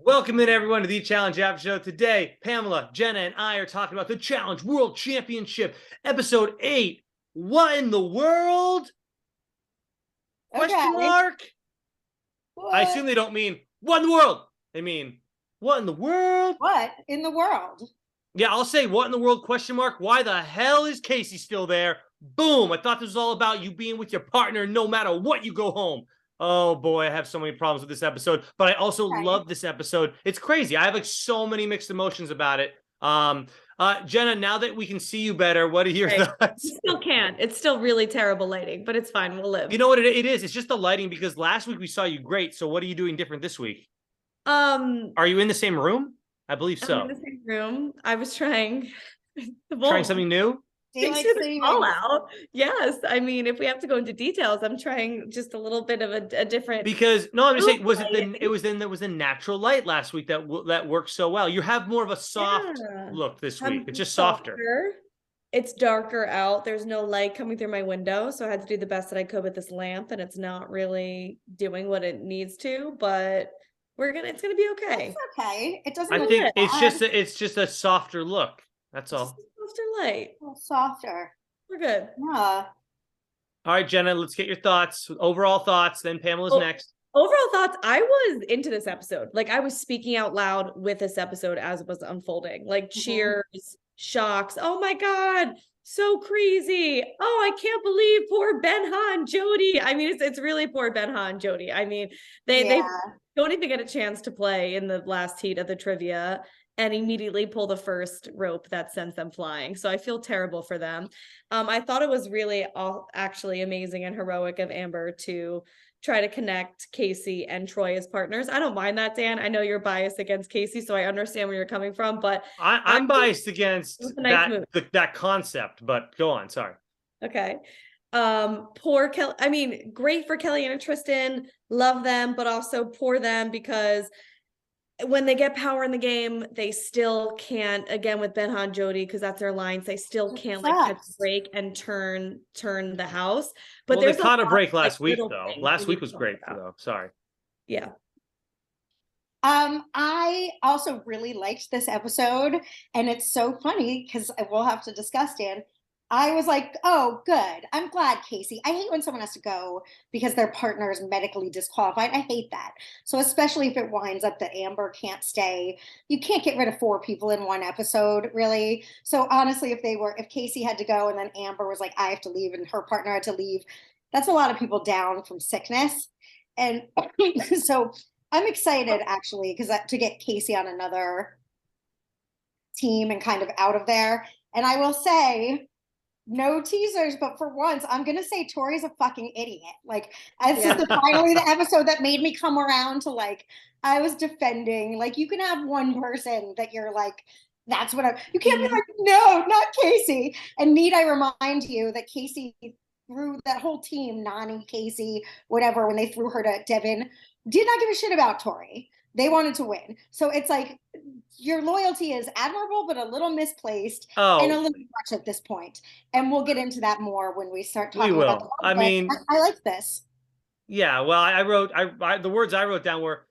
Welcome in, everyone, to the Challenge Aftershow. Today, Pamela, Jenna, and I are talking about the Challenge World Championship, Episode 8. What in the world? Question mark? What? I assume they don't mean, what in the world? They mean, what in the world? What in the world? Yeah, I'll say, what in the world, question mark? Why the hell is Casey still there? Boom, I thought this was all about you being with your partner no matter what you go home. Oh boy, I have so many problems with this episode, but I also love this episode. It's crazy. I have like so many mixed emotions about it. Jenna, now that we can see you better, what are your thoughts? You still can't. It's still really terrible lighting, but it's fine. We'll live. You know what it is? It's just the lighting, because last week we saw you great. So what are you doing different this week? Are you in the same room? I believe so. I'm in the same room. I was trying something new. All out. Yes. I mean, if we have to go into details, I'm trying just a little bit of a different. Because no, I'm just saying, there was a natural light last week that worked so well. You have more of a soft look this week. It's just softer. It's darker out. There's no light coming through my window, so I had to do the best that I could with this lamp, and it's not really doing what it needs to. But it's gonna be okay. It's okay. It doesn't. I think it's just a softer look. That's all. Softer light. Softer. We're good. Yeah. All right, Jenna, let's get your thoughts. Overall thoughts. Then Pamela's next. Overall thoughts. I was into this episode. Like, I was speaking out loud with this episode as it was unfolding. Like, cheers, shocks. Oh my God, so crazy. Oh, I can't believe poor Ben-Ha and Jody. I mean, it's really poor Ben-Ha and Jody. I mean, they don't even get a chance to play in the last heat of the trivia and immediately pull the first rope that sends them flying. So I feel terrible for them. I thought it was really actually amazing and heroic of Amber to try to connect Casey and Troy as partners. I don't mind that, Dan. I know you're biased against Casey, so I understand where you're coming from, but I'm biased against that concept, but go on. Sorry. Okay. Poor Kelly. I mean, great for Kelly and Tristan. Love them, but also poor them, because when they get power in the game, they still can't, again with Ben-Ha and Jody, because that's their lines, they still can't catch a break and turn the house. But they caught a break last week, though. Last week was great, though. Sorry. Yeah. I also really liked this episode, and it's so funny because we'll have to discuss, Dan. I was like, oh, good. I'm glad, Casey. I hate when someone has to go because their partner is medically disqualified. I hate that. So especially if it winds up that Amber can't stay. You can't get rid of 4 people in one episode, really. So honestly, if Casey had to go and then Amber was like, I have to leave, and her partner had to leave, that's a lot of people down from sickness. And so I'm excited, actually, because to get Casey on another team and kind of out of there. And I will say, no teasers, but for once, I'm going to say Tori's a fucking idiot. Like, this is finally the episode that made me come around to, like, I was defending. Like, you can have one person that you're like, that's what you can't be like, no, not Casey. And need I remind you that Casey threw that whole team, Nani, Casey, whatever, when they threw her to Devin, did not give a shit about Tori. They wanted to win. So it's like, your loyalty is admirable, but a little misplaced and a little much at this point. And we'll get into that more when we start talking about the I mean, I like this. Yeah, well, I the words I wrote down were,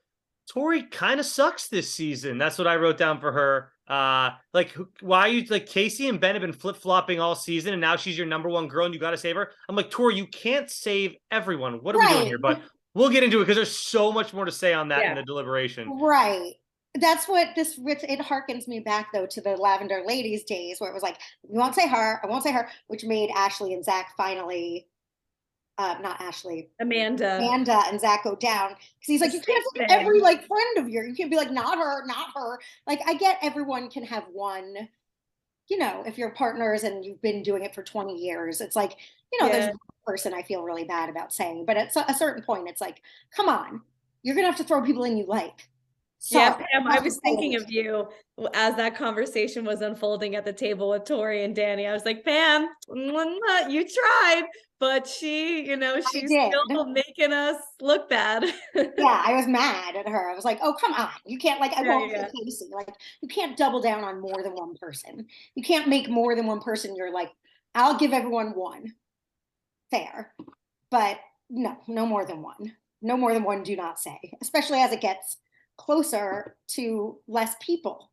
Tori kind of sucks this season. That's what I wrote down for her. Like, why are you, like, Casey and Ben have been flip-flopping all season, and now she's your number one girl and you got to save her. I'm like, Tori, you can't save everyone. What are we doing here? But we'll get into it because there's so much more to say on that in the deliberation. Right. That's what it harkens me back, though, to the Lavender Ladies days, where it was like, we won't say her, I won't say her, which made Ashley and Zach finally, not Ashley, Amanda and Zach go down. Because he's like, you can't say every, like, friend of yours. You can't be like, not her, not her. Like, I get everyone can have one, you know, if you're partners and you've been doing it for 20 years, it's like, you know, there's one person I feel really bad about saying, but at a certain point, it's like, come on, you're going to have to throw people in you like. Yeah, Pam, I was thinking of you as that conversation was unfolding at the table with Tori and Danny. I was like, Pam, you tried, but she's still making us look bad. Yeah, I was mad at her. I was like, oh, come on. You can't, like, I won't say Casey. Like, you can't double down on more than one person. You can't make more than one person. You're like, I'll give everyone one. Fair. But no more than one. No more than one, do not say. Especially as it gets closer to less people.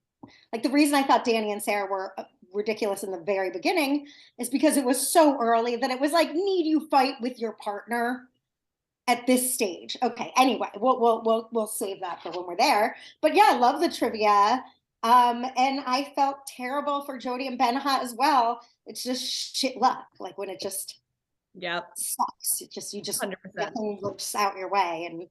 Like the reason I thought Danny and Sarah were ridiculous in the very beginning is because it was so early that it was like, need you fight with your partner at this stage? Okay, anyway, we'll save that for when we're there. But yeah, I love the trivia. And I felt terrible for Jody and Benha as well. It's just shit luck, like when it just sucks. It just 100%. nothing works out your way, and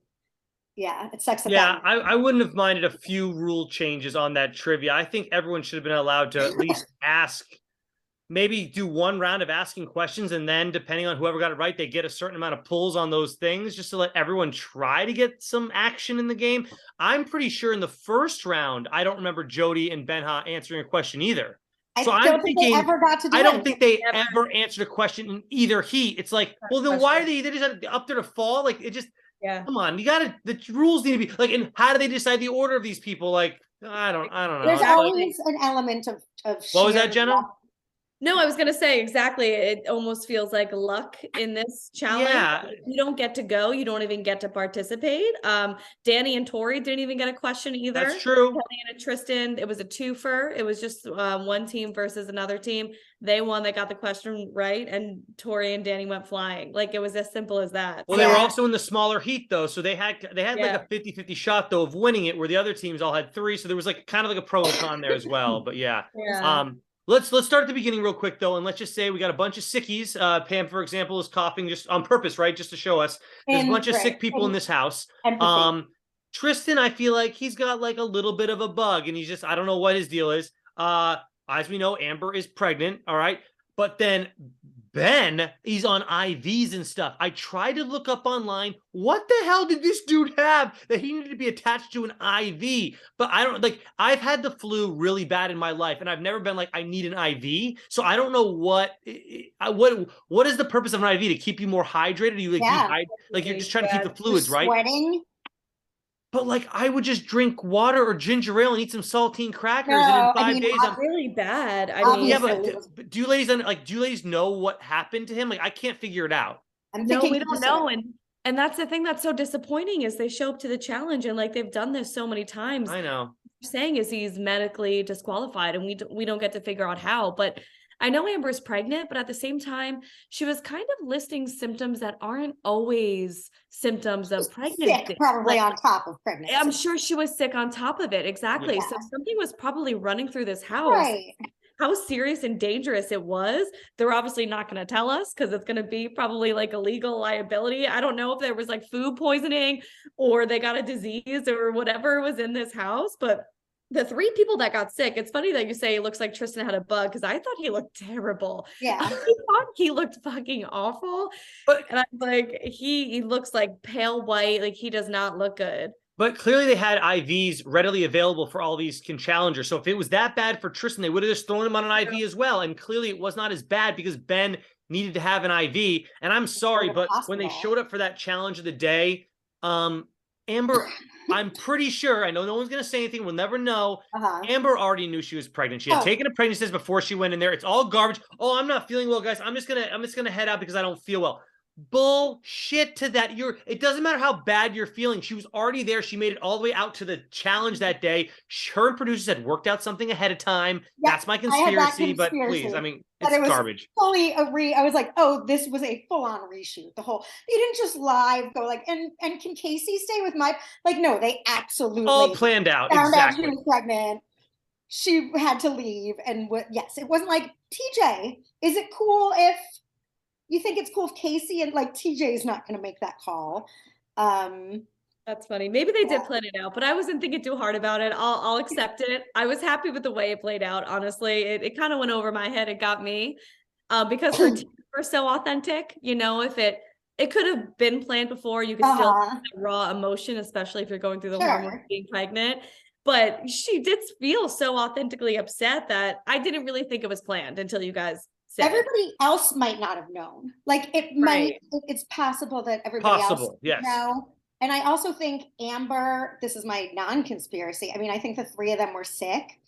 yeah, it sucks. I wouldn't have minded a few rule changes on that trivia. I think everyone should have been allowed to at least ask, maybe do one round of asking questions, and then depending on whoever got it right, they get a certain amount of pulls on those things just to let everyone try to get some action in the game. I'm pretty sure in the first round, I don't remember Jody and Benha answering a question either. So I'm thinking, I don't think they ever answered a question in either heat. It's like, well, then why are they just up there to fall? Like, it just, come on, the rules need to be like, and how do they decide the order of these people? Like, I don't know. There's always an element of what was that, Jenna? No, I was going to say exactly. It almost feels like luck in this challenge. Yeah. You don't get to go. You don't even get to participate. Danny and Tori didn't even get a question either. That's true. Kelly and Tristan, it was a twofer. It was just one team versus another team. They won. They got the question right. And Tori and Danny went flying. Like, it was as simple as that. Well, they were also in the smaller heat, though. So they had like a 50-50 shot, though, of winning it, where the other teams all had 3. So there was like kind of like a pro and con there as well. But yeah. Let's start at the beginning real quick, though, and let's just say we got a bunch of sickies. Pam, for example, is coughing just on purpose, right? Just to show us. There's a bunch of sick people in this house. Tristan, I feel like he's got like a little bit of a bug, and he's just, I don't know what his deal is. As we know, Amber is pregnant, all right? But then Ben, he's on IVs and stuff. I tried to look up online, what the hell did this dude have that he needed to be attached to an IV? But I don't, like, I've had the flu really bad in my life, and I've never been like, I need an IV. So I don't know what is the purpose of an IV? To keep you more hydrated? Are you like you're just trying to keep the fluids, right? Sweating. But like, I would just drink water or ginger ale and eat some saltine crackers, and in 5 days, I'm really bad. But do you ladies know what happened to him? Like, I can't figure it out. No, we don't know. And that's the thing that's so disappointing is they show up to the challenge and like they've done this so many times. I know. What they're saying is he's medically disqualified, and we don't get to figure out how. But I know Amber's pregnant, but at the same time, she was kind of listing symptoms that aren't always symptoms of pregnancy. Sick, probably on top of pregnancy. I'm sure she was sick on top of it. Exactly. Yeah. So something was probably running through this house. Right. How serious and dangerous it was. They're obviously not going to tell us because it's going to be probably like a legal liability. I don't know if there was like food poisoning or they got a disease or whatever was in this house, but the 3 people that got sick, it's funny that you say it looks like Tristan had a bug because I thought he looked terrible. Yeah. I thought he looked fucking awful. And I'm like, he looks like pale white. Like, he does not look good. But clearly they had IVs readily available for all these challengers. So if it was that bad for Tristan, they would have just thrown him on an IV as well. And clearly it was not as bad because Ben needed to have an IV. And I'm sorry, but when they showed up for that challenge of the day, Amber, I'm pretty sure, I know no one's going to say anything, we'll never know. Amber already knew she was pregnant. She had taken a pregnancy test before she went in there. It's all garbage. Oh, I'm not feeling well, guys. I'm just gonna head out because I don't feel well. Bullshit to that. It doesn't matter how bad you're feeling. She was already there. She made it all the way out to the challenge that day. Her and producers had worked out something ahead of time. Yep, that's my conspiracy, but please, I mean, it's garbage. Fully agree. I was like, oh, this was a full-on reshoot. You didn't just live go like, and can Casey stay with my, like, no, they absolutely all planned out. Found exactly. out she was pregnant. She had to leave, and yes, it wasn't like, TJ, is it cool if you think it's cool if Casey and like TJ is not going to make that call? That's funny. Maybe they did plan it out, but I wasn't thinking too hard about it. I'll accept it. I was happy with the way it played out. Honestly, it kind of went over my head. It got me because her teams were so authentic. You know, if it could have been planned before, you could still have that raw emotion, especially if you're going through the hormones being pregnant. But she did feel so authentically upset that I didn't really think it was planned until you guys said everybody else might not have known. Like it might, it's possible that everybody else know. And I also think Amber, this is my non-conspiracy. I mean, I think the 3 of them were sick,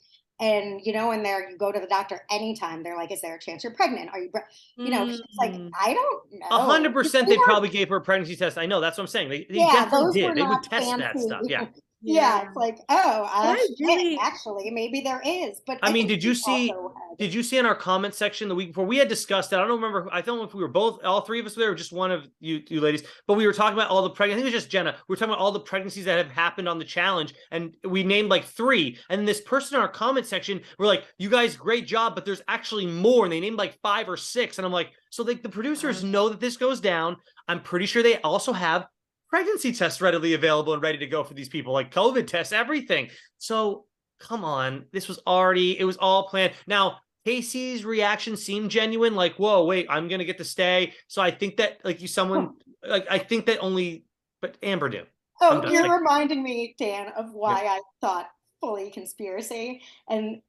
and you know, and you go to the doctor anytime. They're like, "Is there a chance you're pregnant? Are you?" You know, she's like, "I don't know." 100%, they probably gave her a pregnancy test. I know, that's what I'm saying. They definitely did. They would test that stuff. Yeah. Yeah, it's like, oh, I shit, really, actually, maybe there is. But I I mean, think did you we see? also had, Did you see in our comment section the week before we had discussed it? I don't remember. I don't know if we were both, all three of us were there, or just one of you ladies. But we were talking about all the pregnant. I think it was just Jenna. We were talking about all the pregnancies that have happened on the challenge, and we named like 3. And then this person in our comment section were like, "You guys, great job, but there's actually more." And they named like 5 or 6. And I'm like, so like the producers know that this goes down. I'm pretty sure they also have pregnancy tests readily available and ready to go for these people, like COVID tests, everything. So come on, this was already, it was all planned. Now, Casey's reaction seemed genuine, like, whoa, wait, I'm gonna get to stay. So I think that like I think that only, but Amber knew. oh, you're reminding me, Dan, of why I thought fully conspiracy. And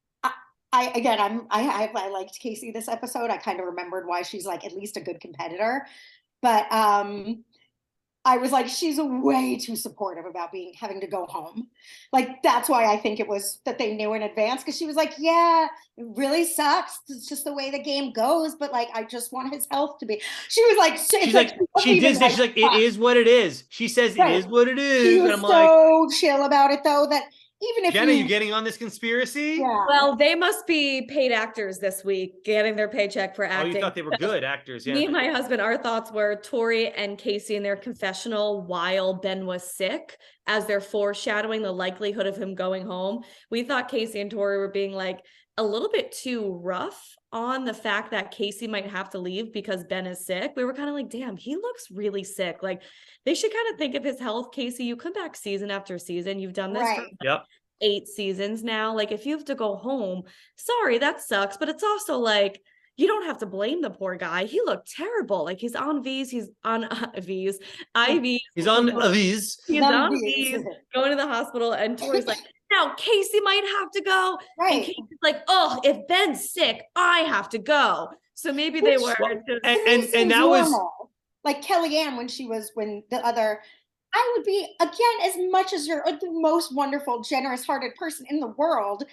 I again, I liked Casey this episode. I kind of remembered why she's like at least a good competitor. But I was like, she's way too supportive about having to go home. Like, that's why I think it was that they knew in advance, because she was like, yeah, it really sucks. It's just the way the game goes. But like, I just want his health to be. She was like, she's like, she did say, she's like, it is what it is. She says it is what it is. She was and I'm so chill about it, though, that even if Jenna, you getting on this conspiracy? Yeah. well, they must be paid actors this week, getting their paycheck for acting. Oh, you thought they were good actors, yeah. Me and my husband, our thoughts were Tori and Casey in their confessional while Ben was sick, as they're foreshadowing the likelihood of him going home. We thought Casey and Tori were being like a little bit too rough on the fact that Casey might have to leave because Ben is sick. We were kind of like, damn, he looks really sick. Like, they should kind of think of his health. Casey, you come back season after season. You've done this for yep. 8 seasons now. Like, if you have to go home, sorry, that sucks. But it's also like, you don't have to blame the poor guy. He looked terrible. Like, he's on V's, he's on V's, IVs. He's on V's. He's on V's, going to the hospital. And Tori's like, now Casey might have to go. Right. And Casey's like, oh, if Ben's sick, I have to go. So maybe they were just, and that was like Kellyanne when the other, I would be, again, as much as you're the most wonderful, generous hearted person in the world,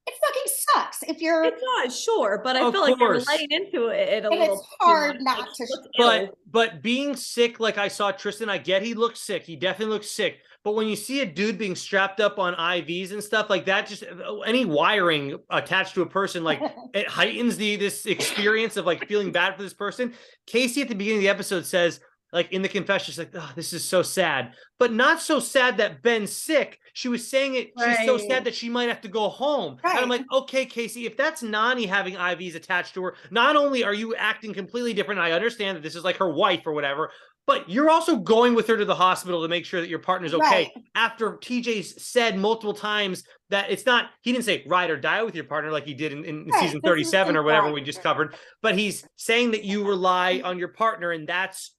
it fucking sucks if you're. It does, sure, but I feel like you're laying into it a and little. It's hard not to. But being sick, like I saw Tristan, I get he looked sick. He definitely looks sick. But when you see a dude being strapped up on IVs and stuff like that, just any wiring attached to a person, like it heightens this experience of like feeling bad for this person. Casey at the beginning of the episode says, like in the confession, she's like, oh, this is so sad. But not so sad that Ben's sick. She was saying it, she's so sad that she might have to go home. And I'm like, okay, Casey, if that's Nani having IVs attached to her, not only are you acting completely different, I understand that this is like her wife or whatever, but you're also going with her to the hospital to make sure that your partner's okay. After TJ's said multiple times that it's not, he didn't say ride or die with your partner like he did in season 37 or whatever we just covered, but he's saying that you rely on your partner, and that's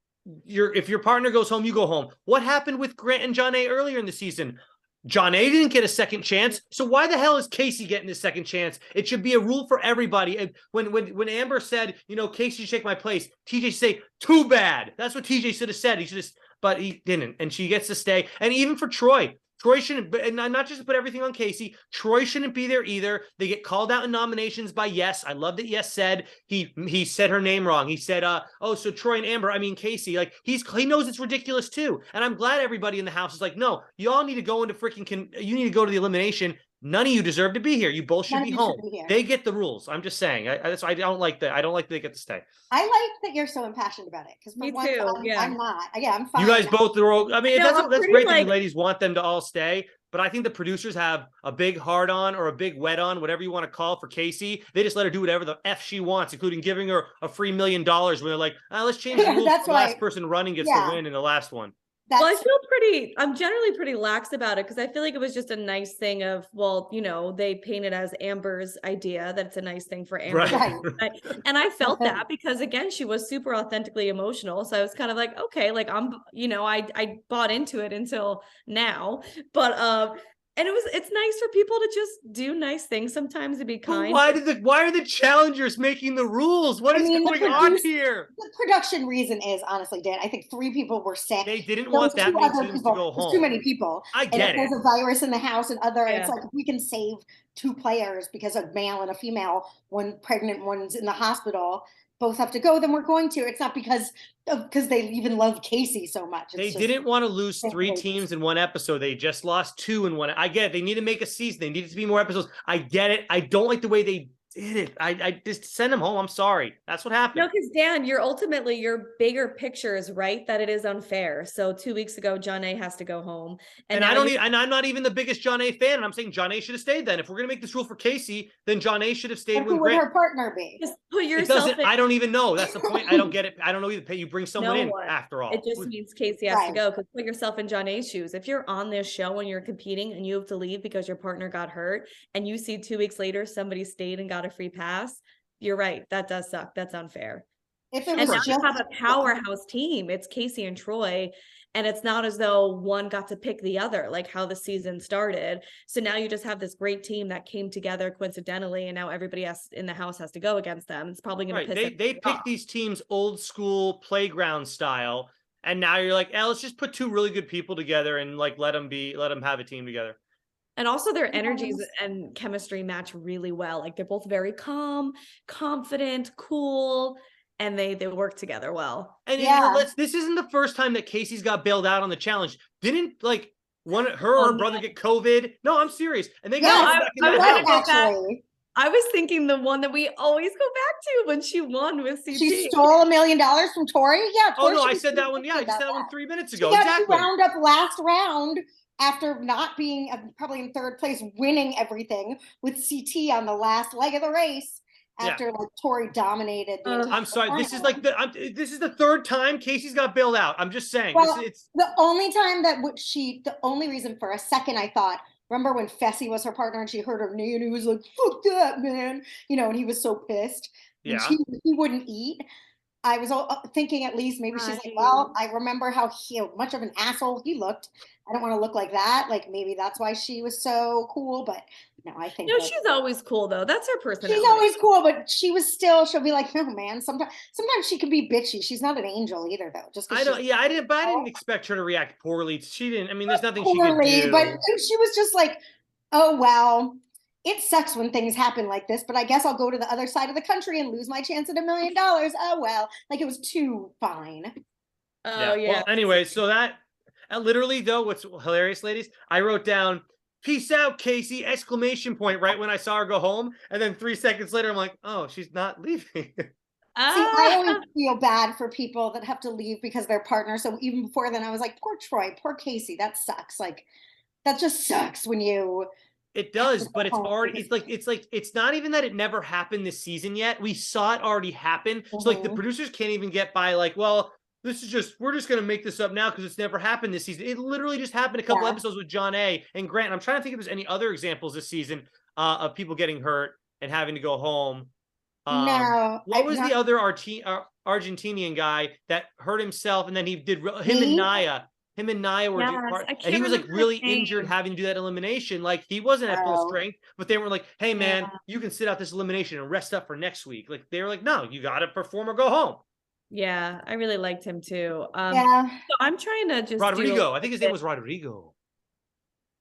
if your partner goes home, you go home. What happened with Grant and John A earlier in the season? John A didn't get a second chance, so why the hell is Casey getting his second chance? It should be a rule for everybody. And when Amber said, you know, Casey should take my place, TJ should say, too bad. That's what TJ should have said. He should have, but he didn't, and she gets to stay. And even for Troy shouldn't, and not just to put everything on Casey, Troy shouldn't be there either. They get called out in nominations by Yes. I love that Yes said he said her name wrong. He said, oh, so Troy and Amber, I mean Casey, like he knows it's ridiculous too. And I'm glad everybody in the house is like, no, y'all need to go into you need to go to the elimination. None of you deserve to be here. You both should be home. They get the rules. I'm just saying. I don't like that. I don't like that they get to stay. I like that you're so impassioned about it, because me too. I'm not. Yeah, I'm fine. You guys both are. I mean, that's great that you like, ladies want them to all stay. But I think the producers have a big hard on or a big wet on, whatever you want to call for Casey. They just let her do whatever the F she wants, including giving her a free $1 million when they're like, let's change the rules. The last person running gets to win in the last one. Well, I'm generally pretty lax about it, because I feel like it was just a nice thing of, well, you know, they painted as Amber's idea that it's a nice thing for Amber. Right. And I felt that because, again, she was super authentically emotional. So I was kind of like, okay, like I bought into it until now. But and it's nice for people to just do nice things sometimes, to be kind. Why are the challengers making the rules? What is going on here? The production reason is, honestly, Dan, I think 3 people were sick. They didn't want that many teams to go home. Too many people. I get it. There's a virus in the house and it's like, if we can save 2 players because a male and a female, one pregnant, one's in the hospital, both have to go, then we're going to. It's not because they even love Casey so much. They It's didn't want to lose they 3 really teams in one episode. They just lost 2 in one. I get it. They need to make a season. They need it to be more episodes. I get it. I don't like the way they did it. I just send them home. I'm sorry. That's what happened. No, because Dan, your bigger picture is right that it is unfair. So 2 weeks ago, John A has to go home, And I'm not even the biggest John A fan. And I'm saying John A should have stayed then. If we're gonna make this rule for Casey, then John A should have stayed But when who would Grant. her partner be? just put It yourself doesn't. in. I don't even know. That's the point. I don't get it. I don't know either. You bring someone No in one. after all. It just means Casey has to Right. go, because put yourself in John A's shoes. If you're on this show and you're competing and you have to leave because your partner got hurt, and you see 2 weeks later somebody stayed and got a free pass, you're right. That does suck. That's unfair. If it And was now you just have a powerhouse team. It's Casey and Troy. And it's not as though one got to pick the other, like how the season started. So now you just have this great team that came together coincidentally, and now everybody else in the house has to go against them. It's probably going right. to piss They pick these teams old school playground style, and now you're like, let's just put 2 really good people together and like let them have a team together. And also their energies and chemistry match really well. Like they're both very calm, confident, cool, and they work together well. And Yeah. this isn't the first time that Casey's got bailed out on the challenge. Didn't like her or her brother get COVID? No, I'm serious. And they got Yes, back in I that was house. gonna go back. actually. I was thinking the one that we always go back to when she won with CT. She stole $1 million from Tori. Yeah. Oh Tori no, should I be said that one. pissed Yeah, I just about said that one that. 3 minutes She ago. got Exactly. wound up last round after not being probably in 3rd place, winning everything with CT on the last leg of the race. After like Tori dominated the entire I'm sorry. This is final. like this is the 3rd time Casey's got bailed out. I'm just saying. Well, It's the only time that the only reason for a second I thought, remember when Fessy was her partner and she heard her knee and he was like, fuck that, man. And he was so pissed. And yeah. he wouldn't eat. I was thinking at least maybe she's like, well, I remember how much of an asshole he looked. I don't want to look like that. Like maybe that's why she was so cool. But no, I think No, she's always cool though. That's her personality. she's always cool, but she'll be like, oh man, sometimes she can be bitchy. She's not an angel either though. Just I didn't expect her to react poorly. She didn't. I mean, there's nothing she could do. But she was just like, oh well, it sucks when things happen like this, but I guess I'll go to the other side of the country and lose my chance at $1 million. Oh well, like it was too fine. Oh yeah. Well, anyway, so that literally though, what's hilarious, ladies, I wrote down "Peace out, Casey!" ! Right when I saw her go home, and then 3 seconds later, I'm like, oh, she's not leaving. See, I always feel bad for people that have to leave because they're partners. So even before then, I was like, poor Troy, poor Casey. That sucks. Like, that just sucks when you. It does, but it's already. It's not even that it never happened this season yet. We saw it already happen. So like the producers can't even get by. Like, well, we're just gonna make this up now because it's never happened this season. It literally just happened a couple episodes with John A. and Grant. I'm trying to think if there's any other examples this season of people getting hurt and having to go home. No. What was the other Argentinian guy that hurt himself and then he did him and Naya? Him and Naya were and he was like really injured having to do that elimination. Like he wasn't at full strength, but they were like, "Hey man, you can sit out this elimination and rest up for next week." Like they were like, "No, you got to perform or go home." Yeah, I really liked him too. So I'm trying to just Rodrigo. I think his name was Rodrigo.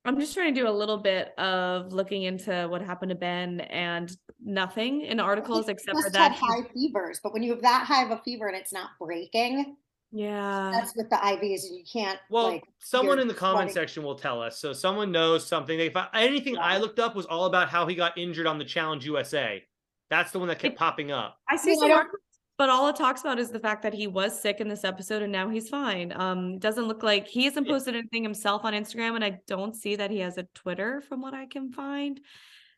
I'm just trying to do a little bit of looking into what happened to Ben, and nothing in articles except for that. High fevers, but when you have that high of a fever and it's not breaking, that's with the IVs. You can't. Well, someone in the comment section will tell us. So someone knows something. Anything I looked up was all about how he got injured on the Challenge USA. That's the one that kept popping up. I see some articles, but all it talks about is the fact that he was sick in this episode and now he's fine. Doesn't look like he hasn't posted anything himself on Instagram, and I don't see that he has a Twitter from what I can find.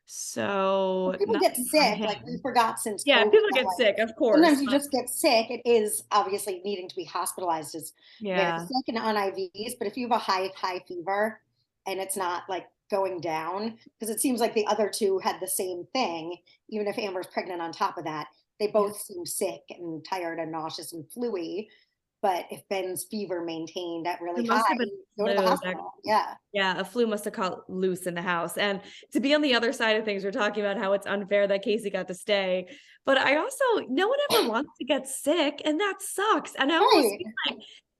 So people get sick, like we forgot since. Yeah, COVID, people get sick, of course. Sometimes you just get sick. It is obviously needing to be hospitalized is very sick and on IVs. But if you have a high fever and it's not like going down, because it seems like the other two had the same thing, even if Amber's pregnant on top of that, they both seem sick and tired and nauseous and fluey. But if Ben's fever maintained at really high, go to the hospital. Yeah, a flu must have caught loose in the house. And to be on the other side of things, we're talking about how it's unfair that Casey got to stay. But I also, no one ever wants to get sick, and that sucks. And I almost feel like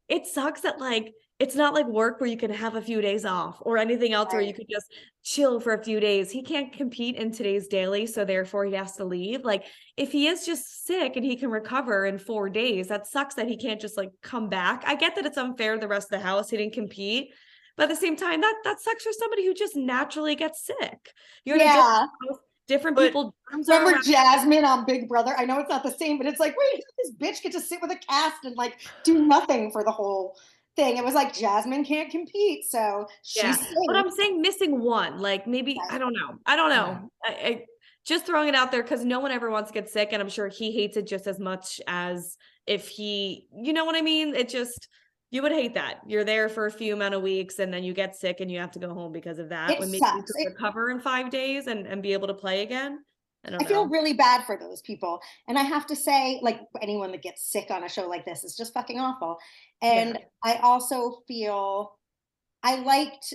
it sucks that like it's not like work where you can have a few days off or anything else where you could just chill for a few days. He can't compete in today's daily, so therefore he has to leave. Like, if he is just sick and he can recover in 4 days, that sucks that he can't just like come back. I get that it's unfair to the rest of the house. He didn't compete. But at the same time, that sucks for somebody who just naturally gets sick. You're in a different people. Remember Jasmine on Big Brother? I know it's not the same, but it's like, wait, this bitch get to sit with a cast and like do nothing for the whole thing. It was like Jasmine can't compete, so she's safe. But I'm saying missing one, like maybe I don't know. I just throwing it out there because no one ever wants to get sick, and I'm sure he hates it just as much as if he, you know what I mean? It just, you would hate that. You're there for a few amount of weeks and then you get sick and you have to go home because of that. When maybe you could recover in 5 days and be able to play again. I feel really bad for those people. And I have to say, like, anyone that gets sick on a show like this is just fucking awful. And I also feel I liked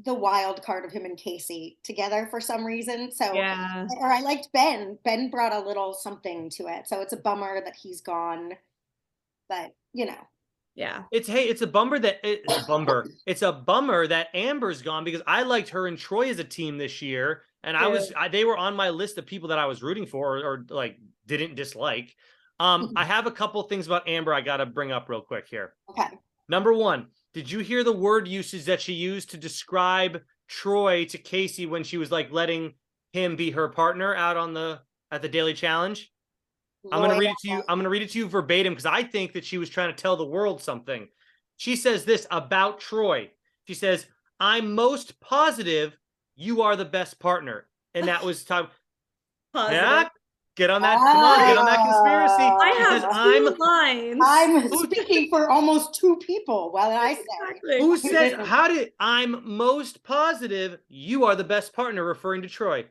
the wild card of him and Casey together for some reason. So, or I liked Ben. Ben brought a little something to it. So it's a bummer that he's gone. But, you know. Yeah. It's a bummer that it's a bummer that Amber's gone, because I liked her and Troy as a team this year, and they were on my list of people that I was rooting for or like didn't dislike. I have a couple things about Amber I got to bring up real quick here. Okay. Number one, did you hear the word usage that she used to describe Troy to Casey when she was like letting him be her partner out at the Daily Challenge? I'm going to read it to you. I'm going to read it to you verbatim because I think that she was trying to tell the world something. She says this about Troy. She says, "I'm most positive you are the best partner." And that was time. Yeah, get on that. Come on, get on that conspiracy. I have 2 lines. I'm speaking for almost 2 people. Well, I say. Who says, I'm most positive you are the best partner, referring to Troy.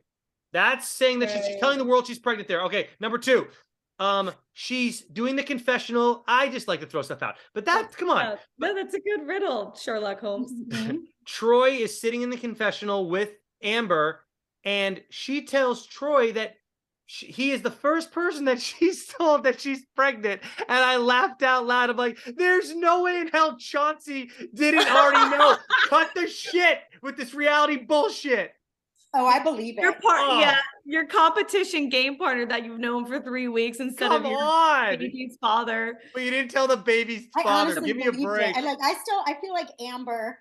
That's saying that she's telling the world she's pregnant there. Okay, number 2. She's doing the confessional. I just like to throw stuff out, but come on. No, that's a good riddle, Sherlock Holmes. Troy is sitting in the confessional with Amber, and she tells Troy that he is the first person that she's told that she's pregnant. And I laughed out loud. I'm like, there's no way in hell Chauncey didn't already know. Cut the shit with this reality bullshit. Oh, I believe it. Your competition game partner that you've known for 3 weeks instead of your baby's father. But you didn't tell the baby's father. Give me a break. And like, I feel like Amber,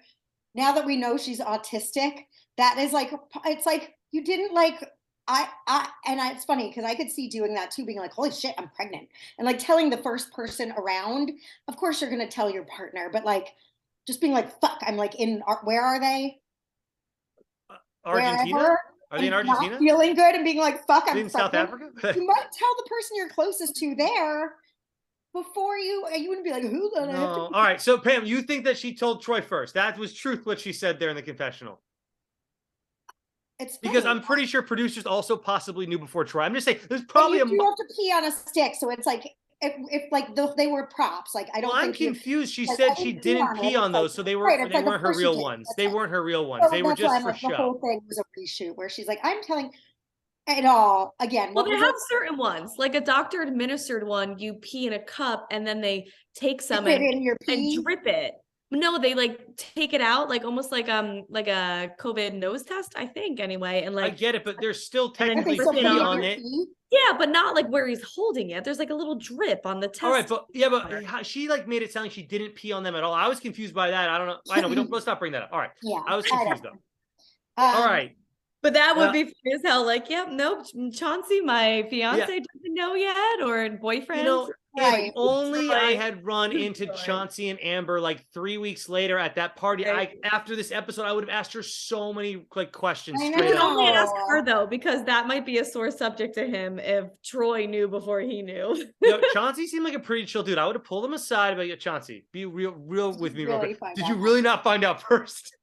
now that we know she's autistic, that is like, it's like you didn't like. It's funny because I could see doing that too, being like, holy shit, I'm pregnant, and like telling the first person around. Of course, you're gonna tell your partner, but like, just being like, fuck, I'm like where are they? Argentina? Wherever, are they in Argentina? Feeling good and being like, fuck, I'm in South Africa? You might tell the person you're closest to there before you wouldn't be like, who the All right, so Pam, you think that she told Troy first? That was truth what she said there in the confessional. It's because I'm pretty sure producers also possibly knew before Troy. I'm just saying there's probably you have to pee on a stick, so it's like if like they were props, like I don't. Well, I'm confused. She said she didn't pee on those, so they weren't her real ones. They weren't her real ones. They were just for show. The whole thing was a reshoot where she's like, I'm telling it all again. Well, they have certain ones, like a doctor administered one. You pee in a cup, and then they take some and drip it. No, they like take it out, like almost like a COVID nose test, I think. Anyway, and like I get it, but there's still technically pee on it. Yeah, but not like where he's holding it. There's like a little drip on the test. All right, but she like made it sound like she didn't pee on them at all. I was confused by that. I don't know. I know let's not bring that up. All right. Yeah, I was confused though. All right. But that would be funny as hell. Like, yep, nope, Chauncey, my fiance doesn't know yet, or boyfriend. You know, if only I had run into Chauncey and Amber like 3 weeks later at that party. After this episode, I would have asked her so many like questions. I can only ask her though, because that might be a sore subject to him if Troy knew before he knew. Chauncey seemed like a pretty chill dude. I would have pulled him aside, but Chauncey, be real with me real quick. Did you really not find out first?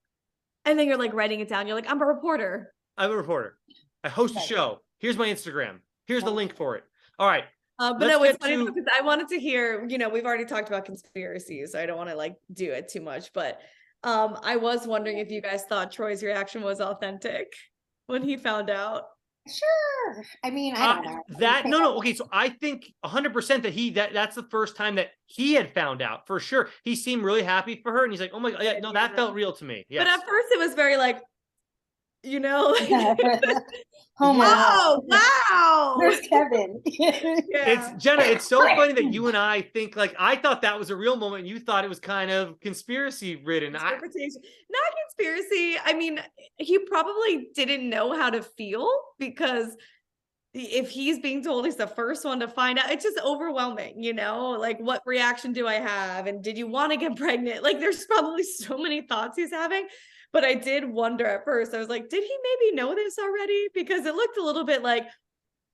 And then you're like writing it down. You're like, I'm a reporter. I'm a reporter. I host a show. Here's my Instagram. Here's the link for it. All right. But no, it's funny because I wanted to hear, we've already talked about conspiracies, so I don't want to like do it too much. But I was wondering if you guys thought Troy's reaction was authentic when he found out. Sure. I mean, I don't know. No. Okay, so I think 100% that's the first time that he had found out for sure. He seemed really happy for her, and he's like, "Oh my god, yeah, no, that felt real to me." Yes. But at first, it was very like, you know, Oh my oh God. wow, There's Kevin. It's Jenna. It's so funny that you and I think like I thought that was a real moment. And you thought it was kind of conspiracy ridden. Interpretation, not conspiracy. I mean, he probably didn't know how to feel because if he's being told he's the first one to find out, it's just overwhelming, you know, like what reaction do I have? And did you want to get pregnant? Like there's probably so many thoughts he's having. But I did wonder at first, I was like, did he maybe know this already? Because it looked a little bit like,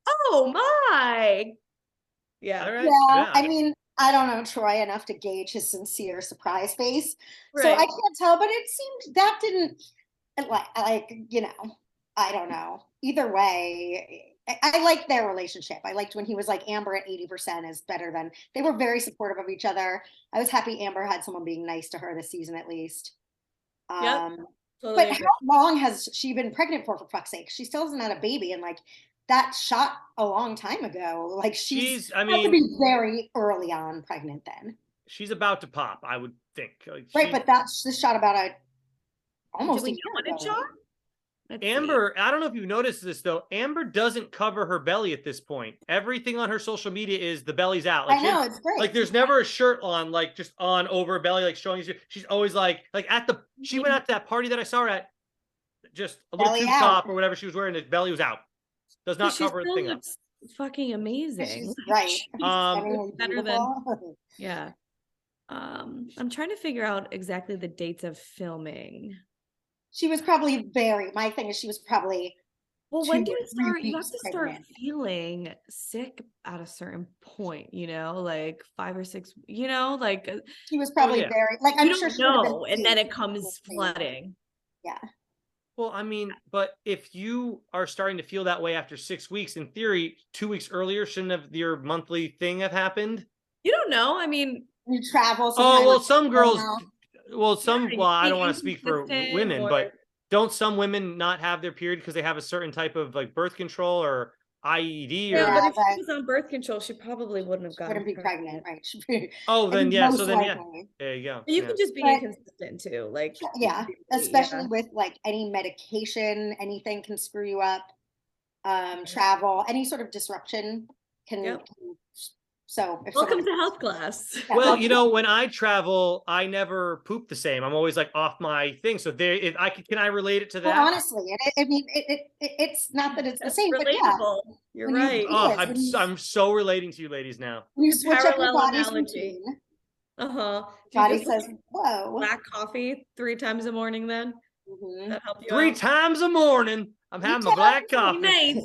oh my. Yeah. Right. Yeah. I mean, I don't know Troy enough to gauge his sincere surprise face. Right. So I can't tell, but it seemed that didn't like, you know, I don't know. Either way, I liked their relationship. I liked when he was like, Amber at 80% is better than, they were very supportive of each other. I was happy Amber had someone being nice to her this season at least. Yep. But Totally how long has she been pregnant for fuck's sake? She still hasn't had a baby, and like that shot a long time ago. Like she's I had mean, to be very early on pregnant then. she's about to pop, I would think. Like, Right, but that's the shot about almost Do we a know year when it ago. shot? Let's Amber, I don't know if you've noticed this though. Amber doesn't cover her belly at this point. Everything on her social media is the belly's out. Like I know, it's great. Like there's never a shirt on, like just on over her belly, like showing you. She's always like at the. She went out to that party that I saw her at, just a little Belly tube out. top or whatever she was wearing. The belly was out. Does not She cover the still thing up. looks fucking amazing. She's right. Better than Beautiful. yeah. I'm trying to figure out exactly the dates of filming. She was probably my thing is she was probably Well, 2 when do or you 3 start? You have weeks to start pregnant. feeling sick at a certain point, you know, like 5 or 6, you know, like She was probably yeah. very like I'm you sure don't she would have know, been and then safe. it comes flooding. Yeah. Well, I mean, but if you are starting to feel that way after 6 weeks, in theory, 2 weeks earlier, shouldn't have your monthly thing have happened? You don't know. I mean, You travel. Oh, well, sometimes, some girls, you well, I be don't want to speak for inconsistent women, or- but don't some women not have their period because they have a certain type of like birth control or IED or? yeah, but if but she was on birth control, she probably wouldn't have gotten wouldn't be pregnant, right? She'd be, Oh, I then mean, yeah. most So then yeah, likely. there you go. You yeah. can just be But- inconsistent too, like Yeah, especially with like any medication, anything can screw you up. Travel, any sort of disruption can. Yep. So if Welcome someone, to health class. Yeah, Well, welcome you know, when I travel, I never poop the same. I'm always like off my thing. So there, if I can I relate it to that? well, honestly, I mean, it's not that it's the That's same, but yeah, relatable. You're when you right. do Oh, it, when you- I'm so relating to you ladies now. when you switch up your Parallel body's analogy. routine, Uh-huh. body says, "Whoa." Black coffee 3 times a morning then? Mhm. That help you 3 out? times a morning, I'm having my black coffee. Nice.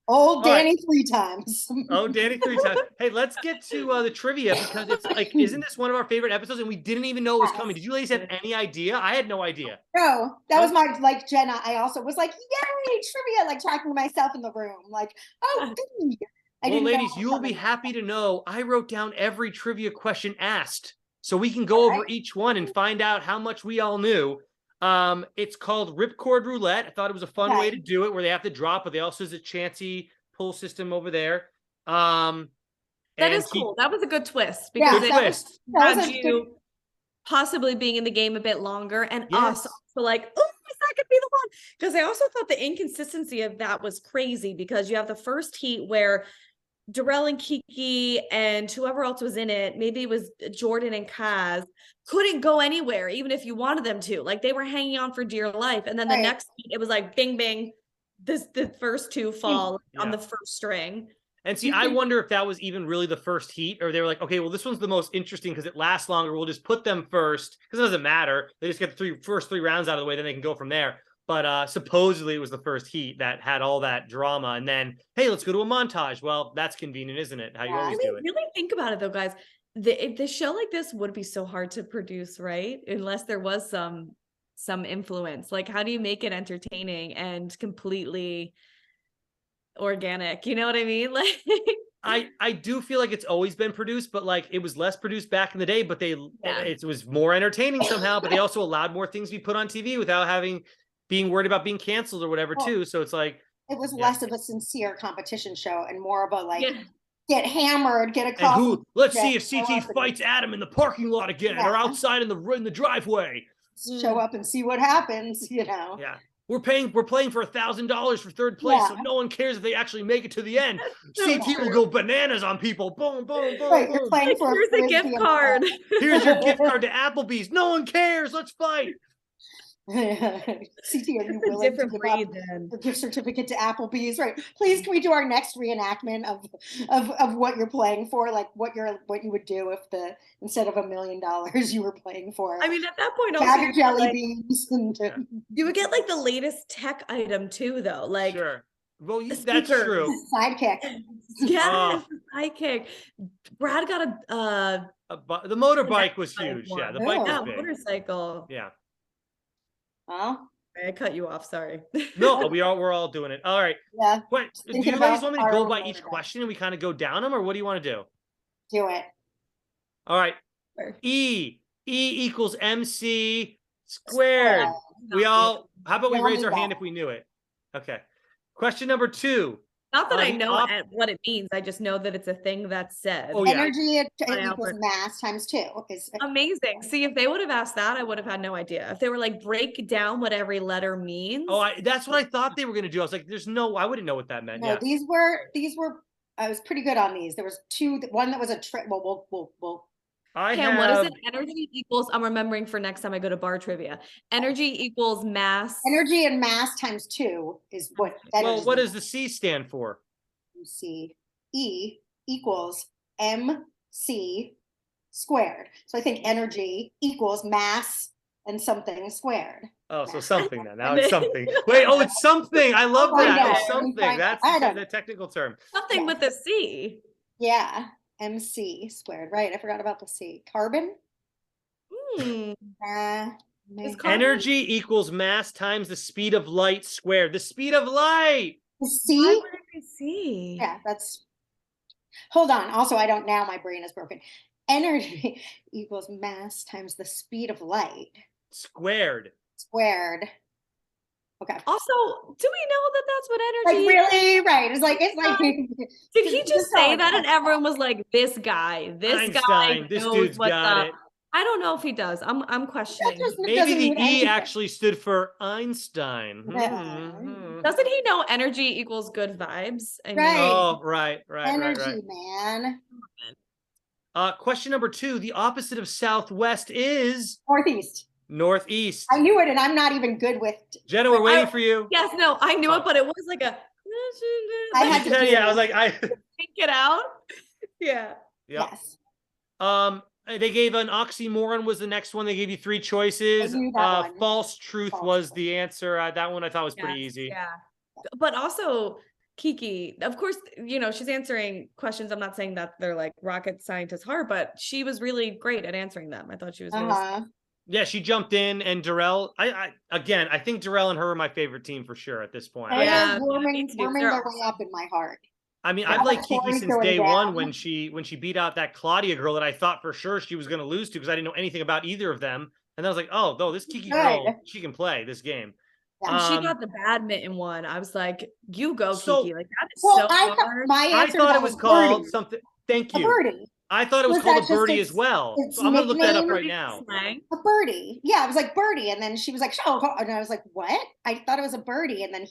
Old All right. Danny 3 times. Oh, Danny 3 times. Hey, let's get to the trivia because it's like, isn't this one of our favorite episodes? And we didn't even know it was coming. Did you ladies have any idea? I had no idea. No, that was my like Jenna. I also was like, yay, trivia, like talking to myself in the room, like, oh, goody. I Well, didn't know ladies, what you was will be coming. happy to know I wrote down every trivia question asked, so we can go over right. each one and find out how much we all knew. It's called Ripcord Roulette. I thought it was a fun way to do it, where they have to drop, but they also has a chancy pull system over there. That is cool. That was a good twist Yeah, because Good it twist. That was had a you good, possibly being in the game a bit longer and Yes. us also like, oh, is that gonna be the one? Because I also thought the inconsistency of that was crazy because you have the first heat where Darrell and Kiki and whoever else was in it, maybe it was Jordan and Kaz, couldn't go anywhere, even if you wanted them to. Like they were hanging on for dear life. And then the Right. next heat, it was like bing bing. The first 2 fall on the first string. And see, I wonder if that was even really the first heat, or they were like, okay, well, this one's the most interesting because it lasts longer. We'll just put them first because it doesn't matter. They just get the first 3 rounds out of the way, then they can go from there. But supposedly it was the first heat that had all that drama. And then, hey, let's go to a montage. Well, that's convenient, isn't it? How you always do it. Really think about it though, guys. The show like this would be so hard to produce, right? Unless there was some influence. Like, how do you make it entertaining and completely organic? You know what I mean? Like, I do feel like it's always been produced, but like it was less produced back in the day, but it was more entertaining somehow, but they also allowed more things to be put on TV without being worried about being canceled or whatever too. So it's like, it was Yeah. less of a sincere competition show and more of a like Yeah. get hammered, get a And coffee. let's yeah, see if show CT up and- fights Adam in the parking lot again or Yeah. outside in the driveway. show up and see what happens, you know. Yeah. We're playing for $1,000 for third place, so Yeah. no one cares if they actually make it to the end. So CT will go bananas on people. Boom, boom, boom, Right, you're boom. playing for Here's a frisbee gift and card. Here's your gift card to Applebee's. No one cares. Let's fight. CT, are you It's a willing to different give breed up then. your gift certificate to Applebee's? Right. Please, can we do our next reenactment of what you're playing for? Like what you would do if instead of $1 million you were playing for I mean, at that point, bag also, of jelly beans and you would get like the latest tech item too, though. Like Sure. Well, the that's speakers. true. sidekick. Yes, sidekick. Brad got The motorbike was bike huge. one. Yeah, the bike Yeah, was big. motorcycle. Yeah. Well, I cut you off. Sorry. No, we're all doing it. All right. yeah, What, do thinking you ladies about want me to go our by each motorbike. question and we kind of go down them, or what do you want to do? do it. All right. Sure. E equals MC squared. We all, how about we Yeah, raise we our got hand it. if we knew it? Okay. Question number 2. Not that I the know op- what it means. I just know that it's a thing that's said. Oh, yeah. Energy My equals Albert. mass times 2 is Amazing. See, if they would have asked that, I would have had no idea. If they were like, break down what every letter means. Oh, that's what I thought they were going to do. I was like, I wouldn't know what that meant. no. Yeah. These were. I was pretty good on these. There was 2. One that was a trick. Well, we'll. I Cam, have, what is it? Energy equals, I'm remembering for next time I go to bar trivia. Energy equals mass. Energy and mass times 2 is what. well, what does the C stand for? C E equals MC squared. So I think energy equals mass and something squared. Oh, so something then. Now it's something. Wait, it's something. I love Find that. out. It's something. Find out. That's I don't the technical term. Something with a C. Yeah, MC squared. Right. I forgot about the C. Carbon. Hmm. Is carbon- Energy equals mass times the speed of light squared. The speed of light. Why C. would it be C? Yeah, that's. Hold on. Also, I don't. Now my brain is broken. Energy equals mass times the speed of light Squared. squared. Okay. Also, do we know that that's what Like energy? really, right? It's like Did he just say that and everyone was like, "This guy, this Einstein. guy This knows dude's what's got up." it. I don't know if he does. I'm questioning. Maybe the E actually stood for Einstein. Yeah. Doesn't he know energy equals good vibes? I mean, Right. Oh, right. Energy, man. Question number 2. The opposite of southwest is Northeast. northeast. I knew it, and I'm not even good with. Jenna, we're waiting for you. yes, no, I knew it, but it was like a. I had to do Yeah, I it. was like, think it out. Yeah. Yep. Yes. They gave an oxymoron was the next one. They gave you 3 choices. I knew that one. False truth False was truth. the answer. That one I thought was pretty Yes, easy. Yeah. But also Kiki, of course, she's answering questions. I'm not saying that they're like rocket scientists hard, but she was really great at answering them. I thought she was really Yeah, she jumped in, and Darrell. I think Darrell and her are my favorite team for sure at this point. They Yeah, are warming, me too. warming They're their way up in my heart. I mean, Yeah. I've liked Kiki Tori's since going day down. one when she beat out that Claudia girl that I thought for sure she was going to lose to because I didn't know anything about either of them. And I was like, oh, no, this Kiki girl, she can play this game. When she got the badminton one, I was like, you go, So- Kiki. Like, that is Well, so hard. my I answer to thought that it was called birdie. something. Thank A you. birdie. I thought it was Was called that a just birdie its- as well. its So I'm going to look that up nickname? right now. Slang. A birdie. Yeah, I was like birdie, and then she was like shuttlecock, and I was like, what? I thought it was a birdie, and then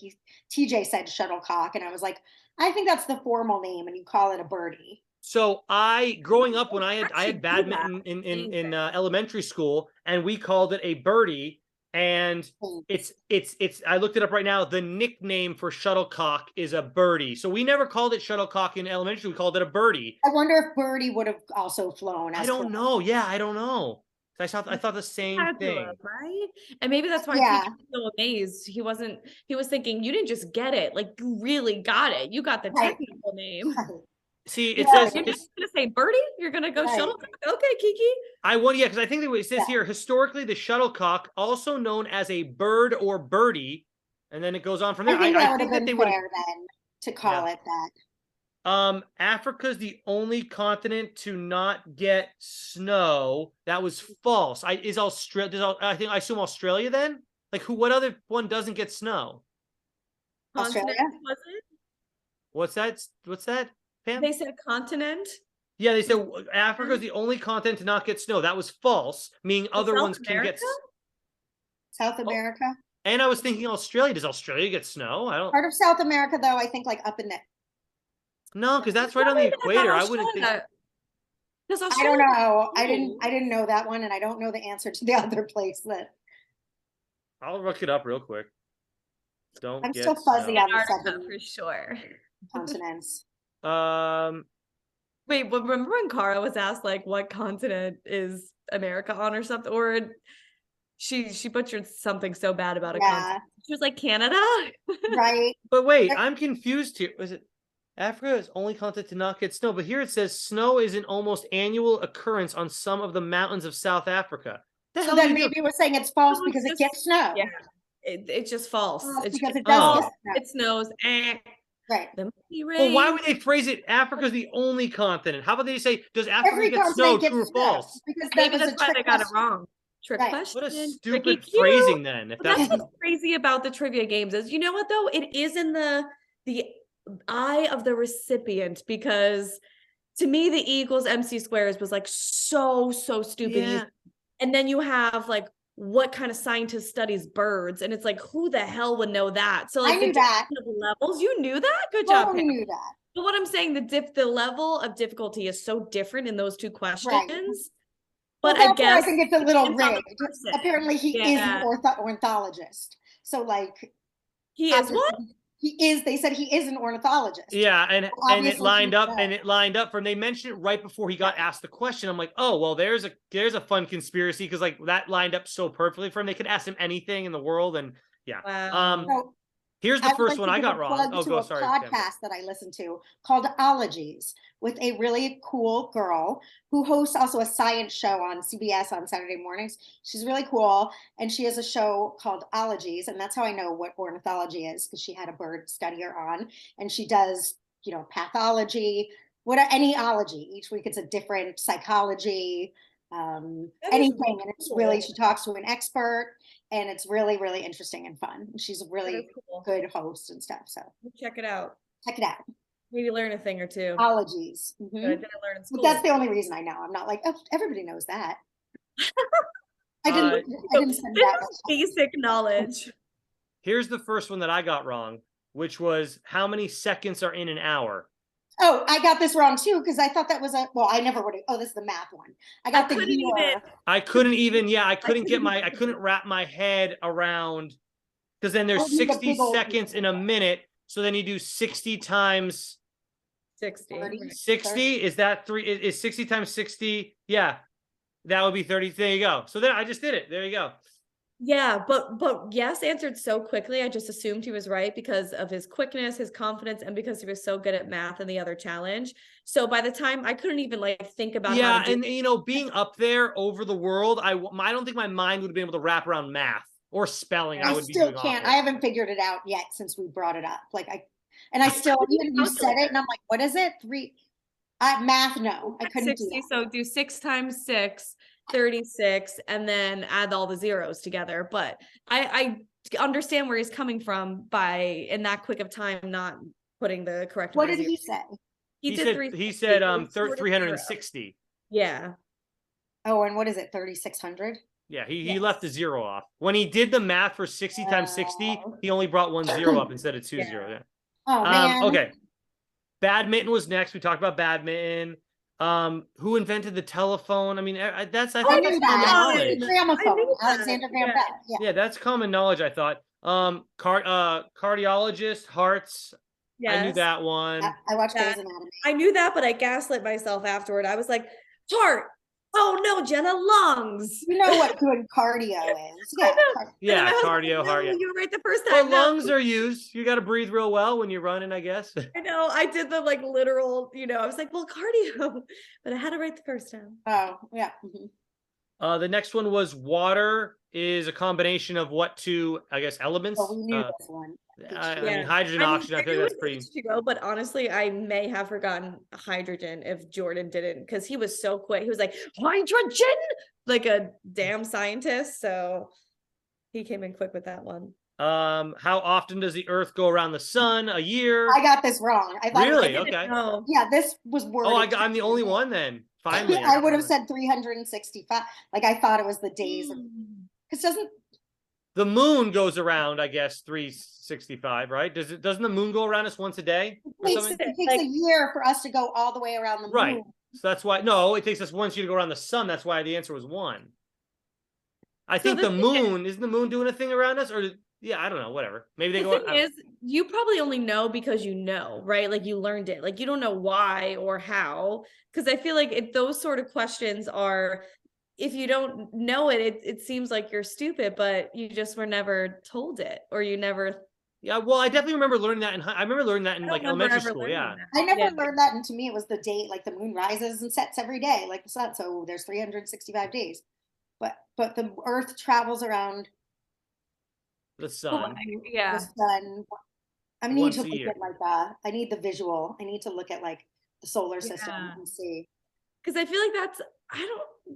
TJ said shuttlecock, and I was like, I think that's the formal name, and you call it a birdie. So growing up when I had Actually do badminton that. in elementary school, and we called it a birdie. And it's I looked it up right now. The nickname for shuttlecock is a birdie. So we never called it shuttlecock in elementary. We called it a birdie. I wonder if birdie would have also flown. I don't know. Yeah, I don't know. I thought the same Had to thing. have, right? And maybe that's why Yeah. Kiki was so amazed. He was thinking, you didn't just get it, like you really got it. You got the Right. technical name. See, it Yeah, says You're it's, just gonna say birdie? You're gonna go Right. shuttlecock? Okay, Kiki. because I think it says here historically the shuttlecock, also known as a bird or birdie, and then it goes on from there. I think that would think have that been they would. fair then to call it that. Africa's the only continent to not get snow. That was false. I assume Australia then? Like what other one doesn't get snow? Continent, Australia? was it? What's that, Pam? They said continent. Yeah, they said Africa is the only continent to not get snow. That was false, meaning other South ones can get. America? South America? And I was thinking Australia. Does Australia get snow? I don't. Part of South America, though, I think like up in the, No, because that's right on the equator. I wouldn't think. Because I don't know. I cold. didn't know that one, and I don't know the answer to the other place that I'll look it up real quick. Don't I'm get still fuzzy snow. on the Antarctica seven for sure. continents. Wait, but remember when Cara was asked like what continent is America on or something, or she butchered something so bad about a continent. She was like Canada, Right? But wait, I'm confused here. Was it Africa is only continent to not get snow? But here it says snow is an almost annual occurrence on some of the mountains of South Africa. The So hell then do you maybe we're saying it's false No, because it's it gets snow. Yeah, it's just false. False It's because just it does Oh. get snow. It snows. Right. The mighty Well, why rain. would they phrase it? Africa's the only continent. How about they say, does Africa Every get snow? continent gets True or snow false? because that Maybe was that's a why trick they got it question. wrong. Trick Right. question. What a Tricky stupid cue. phrasing then. If But that's that's what's crazy about the trivia games is, you know what though? It is in the eye of the recipient, because to me the equals MC squares was like so stupid. Yeah. And then you have like what kind of scientist studies birds, and it's like who the hell would know that? So like I knew that. levels, you knew that? Good job. Totally Pam. knew that. But what I'm saying, the level of difficulty is so different in those two questions. But Well, I that's why I guess think it's a little depends on the rigged. person. Apparently, he is an Yeah. ornithologist. So, like, He is what? he is. They said he is an ornithologist. Yeah, and Obviously, it lined he up, does. and it lined up from. They mentioned it right before he got asked the question. I'm like, oh well, there's a fun conspiracy, because like that lined up so perfectly for him. They could ask him anything in the world, and yeah. Wow. So, Here's the I would first like one to I give got a wrong. plug Oh, to go. a Sorry, podcast that I listen to called Ologies, with a really cool girl who hosts also a science show on CBS on Saturday mornings. She's really cool, and she has a show called Ologies, and that's how I know what ornithology is, because she had a bird studier on, and she does, pathology, any ology. Each week it's a different psychology, anything, really and it's cool. really, she talks to an expert. And it's really, really interesting and fun. She's a really Cool. good host and stuff. So Check it out. check it out. Maybe learn a thing or two. Ologies. That I didn't learn in school. But that's the only reason I know. I'm not like, oh, everybody knows that. I didn't spend that much time. Basic knowledge. Here's the first one that I got wrong, which was how many seconds are in an hour. Oh, I got this wrong too, because I thought that was I never would have. Oh, this is the math one. I got the year. I couldn't wrap my head around, because then there's 60 seconds in a minute. So then you do 60 times 60. 60. Is that is 60 times 60? Yeah, that would be 30. There you go. So then I just did it. There you go. Yeah, but yes answered so quickly. I just assumed he was right because of his quickness, his confidence, and because he was so good at math and the other challenge. So by the time I couldn't even think about how to do being up there over the world, I don't think my mind would have been able to wrap around math or spelling. I would still be can't. awful. I haven't figured it out yet since we brought it up. I still, even you said it, and I'm like, what is it? Math? No, I couldn't 60, do that. so do 6 times 6, 36, and then add all the zeros together. But I understand where he's coming from by in that quick of time not putting the correct. What did he say? He said 360. Yeah. Oh, and what is it? 3,600. Yeah, he left the zero off. When he did the math for 60 times 60, he only brought 1 0 up instead of 2 0. Yeah. Oh man. Okay. Badminton was next. We talked about badminton. Who invented the telephone? I mean, I think that's common knowledge. Gramophone. Alexander Graham Bell. Yeah, that's common knowledge, I thought. Cardiologist, hearts. Yes. I knew that one. I watched Grey's Anatomy. I knew that, but I gaslit myself afterward. I was like, heart. Oh no, Jenna, lungs. You know what doing cardio is. Yeah, cardio, heart. Yeah. You were right the first time. Well, lungs are used. You got to breathe real well when you're running, I guess. I know. I did the literal, I was like, well, cardio, but I had it right the first time. Oh, yeah. Mm-hmm. The next one was water is a combination of what two, I guess, elements? Oh, we knew this one. I mean, hydrogen, oxygen, I feel like that's pretty. H2O, but honestly, I may have forgotten hydrogen if Jordan didn't, because he was so quick. He was like, hydrogen, like a damn scientist. So he came in quick with that one. How often does the Earth go around the sun? A year? I got this wrong. I thought Really? It was, Okay. No. yeah, this was worded. I'm the only one then. Finally. I would have said 365. Like I thought it was the days of, because doesn't The moon goes around, I guess, 365, right? Doesn't the moon go around us once a day or something? it takes a year for us to go all the way around the moon. Right. So that's why it takes us 1 year to go around the sun. That's why the answer was 1. I think the moon isn't the moon doing a thing around us, or yeah, I don't know, whatever. Maybe they the go. thing is, you probably only know because you know, right? Like you learned it. Like you don't know why or how, because I feel like those sort of questions are, if you don't know it seems like you're stupid, but you just were never told it, or you never. Yeah, well, I definitely remember learning that I remember learning that in like elementary school. Yeah, I never learned that, and to me, it was the date. Like the moon rises and sets every day, like the sun. So there's 365 days, but the Earth travels around the sun. Yeah. the sun. I need Once to a look year. at like I need the visual. I need to look at like the solar system and see. Because I feel like I mean,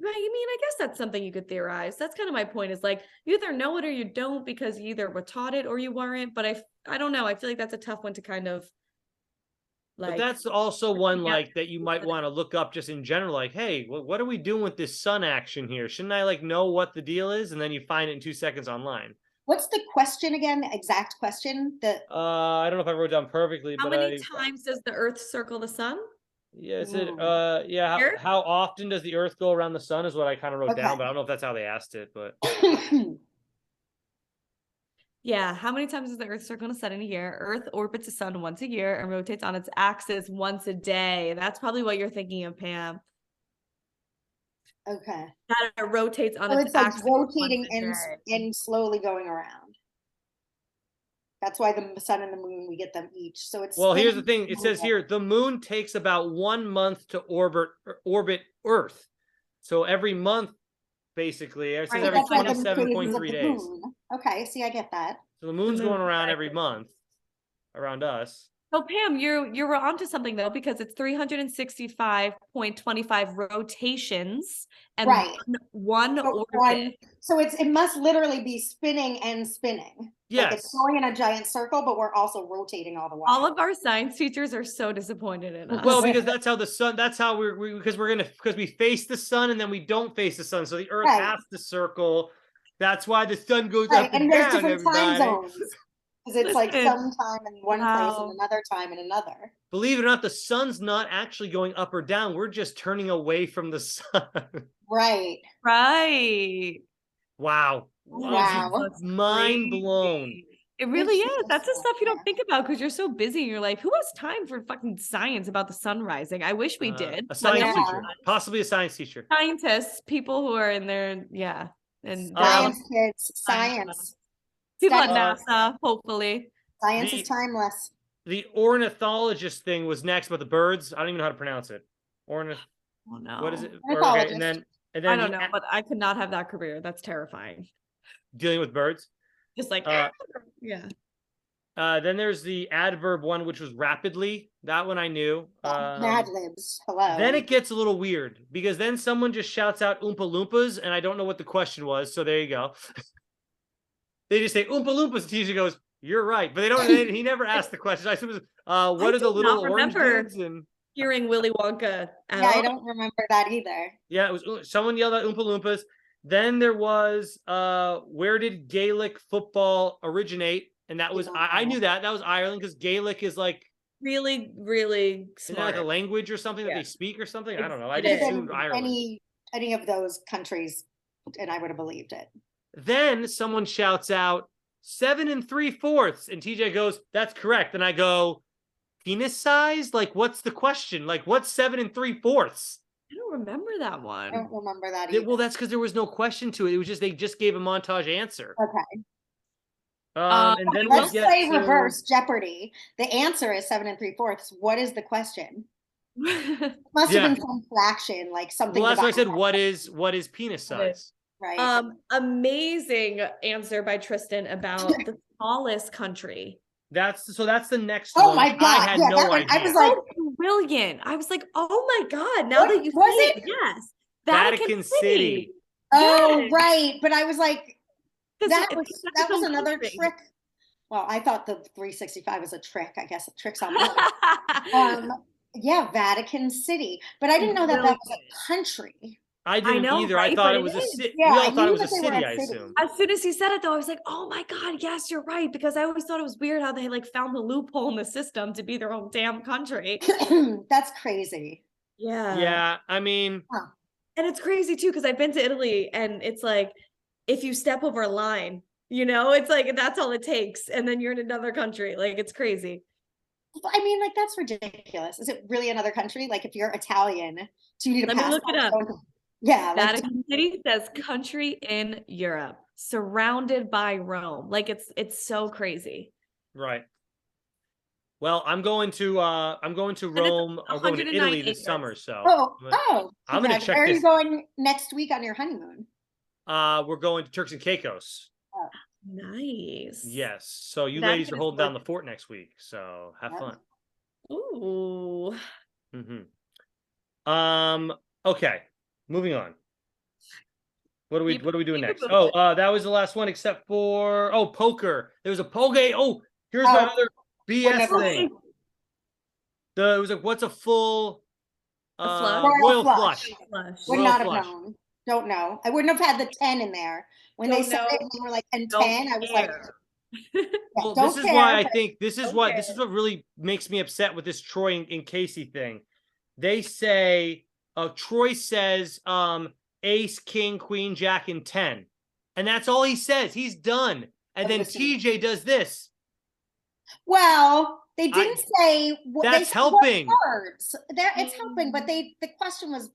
I guess that's something you could theorize. That's kind of my point, is like, you either know it or you don't, because you either were taught it or you weren't. But I don't know. I feel like that's a tough one to kind of like. But that's also one like that you might want to look up just in general. Like, hey, what are we doing with this sun action here? Shouldn't I like know what the deal is? And then you find it in 2 seconds online. What's the question again? The exact question? I don't know if I wrote down perfectly. How many times does the Earth circle the sun? Yeah, is it how often does the Earth go around the sun is what I kind of wrote down, but I don't know if that's how they asked it, but yeah, how many times does the Earth circle the sun in a year? Earth orbits the sun once a year and rotates on its axis once a day. That's probably what you're thinking of, Pam. Okay. That it rotates on its axis. Like rotating and slowly going around. That's why the sun and the moon, we get them each. So it's here's the thing. It says here the moon takes about 1 month to orbit Earth. So every month, basically, it says every 27.3 days. Okay, see, I get that. So the moon's going around every month around us. So Pam, you're onto something though, because it's 365.25 rotations and one orbit. So it must literally be spinning and spinning. Yes. Like it's going in a giant circle, but we're also rotating all the while. All of our science teachers are so disappointed in us. Well, because that's how because we face the sun and then we don't face the sun. So the Earth has to circle. That's why the sun goes up and there's down. Different time zones. Because it's like some time in one place and another time in another. Believe it or not, the sun's not actually going up or down. We're just turning away from the sun. Right. Wow. Mind blown. It really is. That's the stuff you don't think about because you're so busy in your life. Who has time for fucking science about the sun rising? I wish we did. A science teacher. Possibly a science teacher. Scientists, people who are in there, and science kids, science. People at NASA, hopefully. Science is timeless. The ornithologist thing was next, but the birds, I don't even know how to pronounce it. Oh no. What is it? Okay, and then I don't know, but I could not have that career. That's terrifying. Dealing with birds? Just like, yeah. Then there's the adverb one, which was rapidly. That one I knew. Mad libs. Hello. Then it gets a little weird because then someone just shouts out Oompa Loompas, and I don't know what the question was. So there you go. They just say Oompa Loompas. Teacher goes, "You're right," but they don't. He never asked the question. I suppose, what are the little orange dudes? And hearing Willy Wonka. I don't remember that either. Yeah, it was someone yelled out Oompa Loompas. Then there was where did Gaelic football originate? And that was I knew that was Ireland because Gaelic is like really, really smart. Isn't that like a language or something that they speak or something? I don't know. I just assumed Ireland. Any of those countries, and I would have believed it. Then someone shouts out 7 3/4, and TJ goes, "That's correct." And I go, "Penis size? Like, what's the question? Like, what's 7 3/4?" I don't remember that one. I don't remember that either. Well, that's because there was no question to it. It was just they just gave a montage answer. Okay. And then let's play reverse Jeopardy. The answer is 7 3/4. What is the question? Must have been some fraction, like something. Well, that's why I said, what is penis size? Right. Amazing answer by Tristan about the smallest country. That's the next one. Oh my God. I had no idea. I was like, brilliant. I was like, oh my God. Now that you say it, yes. Vatican City. Oh, yes. Right. But I was like, that was another trick Well, I thought the 365 was a trick. I guess a trick's on me. Yeah, Vatican City, but I didn't know that that was Brilliant. a country. I I didn't know, either. I right? thought But it it was a is. city. Yeah, We I all thought it knew was a that they were city, a I city. assume. As soon as he said it, though, I was like, "Oh my God, yes, you're right." Because I always thought it was weird how they like found the loophole in the system to be their own damn country. That's crazy. Yeah. Yeah, I mean, Huh. And it's crazy too, because I've been to Italy and it's like if you step over a line, it's like that's all it takes. And then you're in another country. Like it's crazy. I mean, like that's ridiculous. Is it really another country? Like if you're Italian, do you need a Let me look it passport? up. Yeah, like Vatican City says country in Europe, surrounded by Rome. Like it's so crazy. right. Well, I'm going to And it's Rome or going to 109 Italy this acres. summer, so oh, I'm gonna check where are you this. going next week on your honeymoon? We're going to Turks and Caicos. Oh, Nice. Yes. So you ladies Vatican are is holding down the gorgeous. fort next week. So have yep. fun. Ooh. Okay. Moving on. What are we doing Keep it next? moving. That was the last one except for poker. There was a poke. Oh, here's my Oh, other wouldn't BS have thing. It was like what's a full A flush? Royal royal flush. flush. Flush. Would Royal not have flush. known. Don't know. I wouldn't have had the 10 in there. When they Don't said it, know. they were like, and Don't 10, I was like, care. yeah, Well, don't this is why care. I think this is don't what care. really makes me upset with this Troy and Casey thing. They say Troy says ace, king, queen, jack, and 10. And that's all he says. He's done. And then TJ does this. Well, they didn't say what they That's said helping. what words. It's helping, but the question was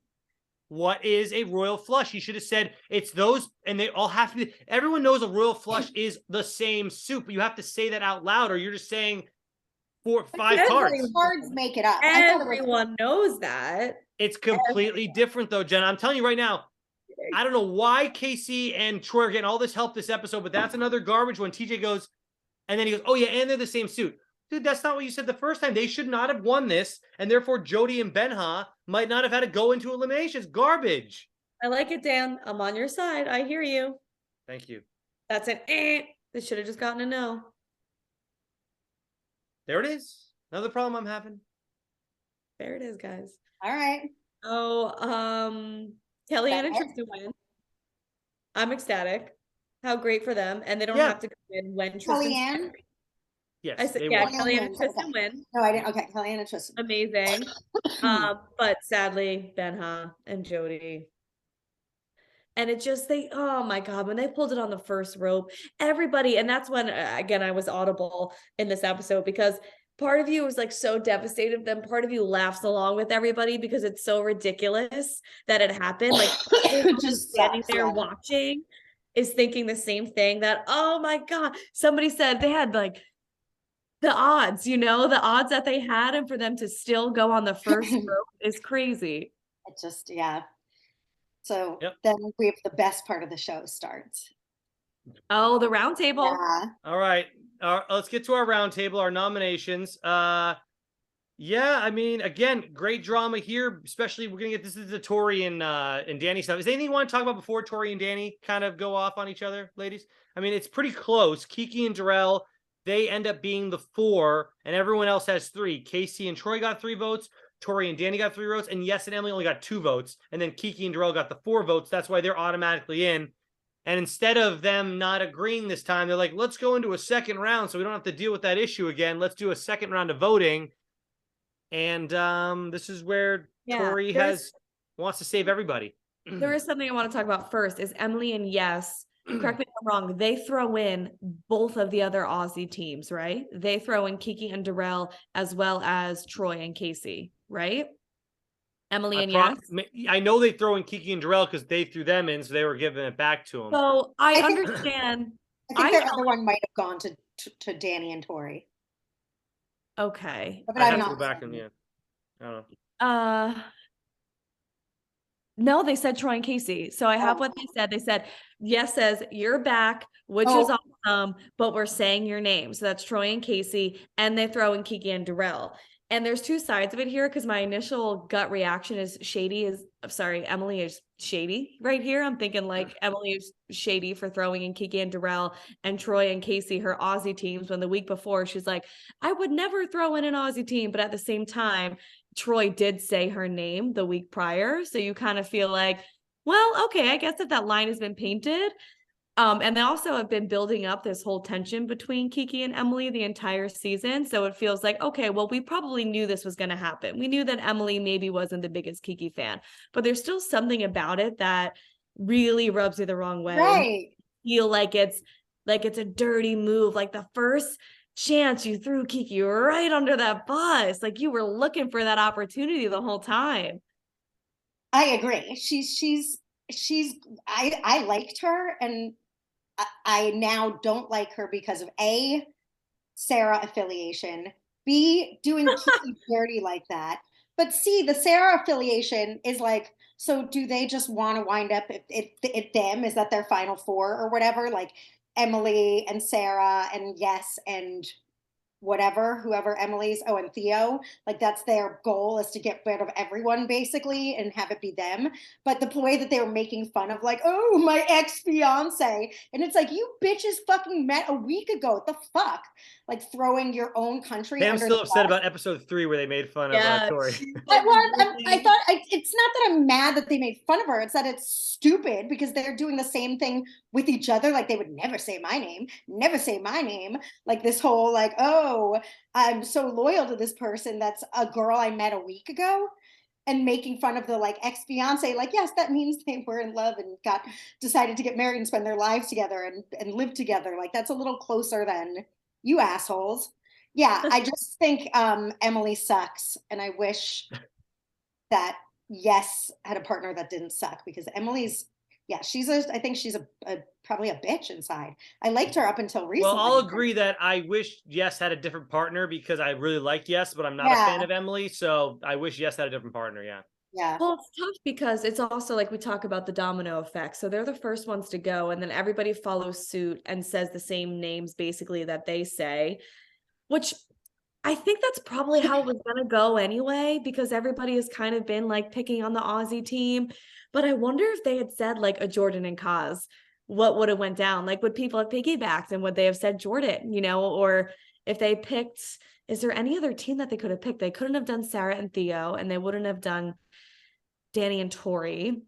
what is a royal flush? He should have said it's those, and they all have to be. Everyone knows a royal flush is the same soup. You have to say that out loud, or you're just saying 5 cards. Cards make it up. Everyone knows that. It's completely different, though, Jenna. I'm telling you right now. I don't know why Casey and Troy are getting all this help this episode, but that's another garbage when TJ goes, and then he goes, "Oh yeah, and they're the same suit." Dude, that's not what you said the first time. They should not have won this, and therefore Jody and Benha might not have had to go into eliminations. Garbage. I like it, Dan. I'm on your side. I hear you. Thank you. That's an eh. They should have just gotten a no. There it is. Another problem I'm having. There it is, guys. all right. Oh, Kellyanne and Tristan win. I'm ecstatic. How great for them. And they don't have to come in when Tristan's Kellyanne? Yes. I said, yeah, Kellyanne and Tristan win. No, I didn't. Okay, Kellyanne and Tristan. Amazing. But sadly, Benha and Jody. And it just, oh my God, when they pulled it on the first rope, everybody, and that's when, again, I was audible in this episode because part of you was like so devastated. Then part of you laughs along with everybody because it's so ridiculous that it happened. Like just standing there watching is thinking the same thing that, oh my God, somebody said they had like the odds, the odds that they had, and for them to still go on the first rope is crazy. It just, yeah. So then we have the best part of the show starts. Oh, the round table. Yeah. All right. Let's get to our round table, our nominations. Yeah, I mean, again, great drama here, especially we're going to get this is the Tori and Danny stuff. Is there anything you want to talk about before Tori and Danny kind of go off on each other, ladies? I mean, it's pretty close. Kiki and Darrell, they end up being the 4, and everyone else has 3. Casey and Troy got 3 votes. Tori and Danny got 3 votes, and Yes and Emily only got 2 votes. And then Kiki and Darrell got the 4 votes. That's why they're automatically in. And instead of them not agreeing this time, they're like, let's go into a second round so we don't have to deal with that issue again. Let's do a second round of voting. And this is where Tori wants to save everybody. There is something I want to talk about first is Emily and Yes. Correct me if I'm wrong. They throw in both of the other Aussie teams, right? They throw in Kiki and Darrell as well as Troy and Casey, right? Emily and Yes. I know they throw in Kiki and Darrell because they threw them in, so they were giving it back to them. So I understand. I think the other one might have gone to Danny and Tori. Okay. But I have to go back and I don't know. No, they said Troy and Casey. So I have what they said. They said, Yes says you're back, which is awesome, but we're saying your name. So that's Troy and Casey, and they throw in Kiki and Darrell. And there's 2 sides of it here because my initial gut reaction is Emily is shady right here. I'm thinking like Emily is shady for throwing in Kiki and Darrell and Troy and Casey, her Aussie teams, when the week before she's like, I would never throw in an Aussie team. But at the same time, Troy did say her name the week prior. So you kind of feel like, well, okay, I guess if that line has been painted. And they also have been building up this whole tension between Kiki and Emily the entire season. So it feels like, okay, well, we probably knew this was going to happen. We knew that Emily maybe wasn't the biggest Kiki fan, but there's still something about it that really rubs you the wrong way. Right. Feel like it's a dirty move. Like the first chance you threw Kiki right under that bus. Like you were looking for that opportunity the whole time. I agree. I liked her, and I now don't like her because of A, Sarah affiliation, B, doing Kiki dirty like that. But C, the Sarah affiliation is like, so do they just want to wind up if them? Is that their final four or whatever? Like Emily and Sarah and Yes and whatever, whoever Emily's, oh, and Theo, like that's their goal, is to get rid of everyone basically and have it be them. But the way that they were making fun of like, oh, my ex-fiance, and it's like, you bitches fucking met a week ago. What the fuck? Like throwing your own country I'm under still the upset bus. about episode 3 where they made fun of Tori. I thought it's not that I'm mad that they made fun of her. It's that it's stupid because they're doing the same thing with each other. Like they would never say my name, never say my name. Like this whole like, oh, I'm so loyal to this person that's a girl I met a week ago, and making fun of the like ex-fiance. Like, yes, that means they were in love and decided to get married and spend their lives together and live together. Like that's a little closer than you assholes. Yeah, I just think Emily sucks, and I wish that Yes had a partner that didn't suck, because Emily's, yeah, I think she's probably a bitch inside. I liked her up until recently. Well, I'll agree that I wish Yes had a different partner because I really liked Yes, but I'm not a fan of Emily, so I wish Yes had a different partner. Yeah. Yeah. Well, it's tough because it's also like we talk about the domino effect. So they're the first ones to go, and then everybody follows suit and says the same names basically that they say, which I think that's probably how it was going to go anyway, because everybody has kind of been like picking on the Aussie team. But I wonder if they had said like a Jordan and Kaz, what would have went down? Like, would people have piggybacked and would they have said Jordan, or if they picked, is there any other team that they could have picked? They couldn't have done Sarah and Theo, and they wouldn't have done Danny and Tori,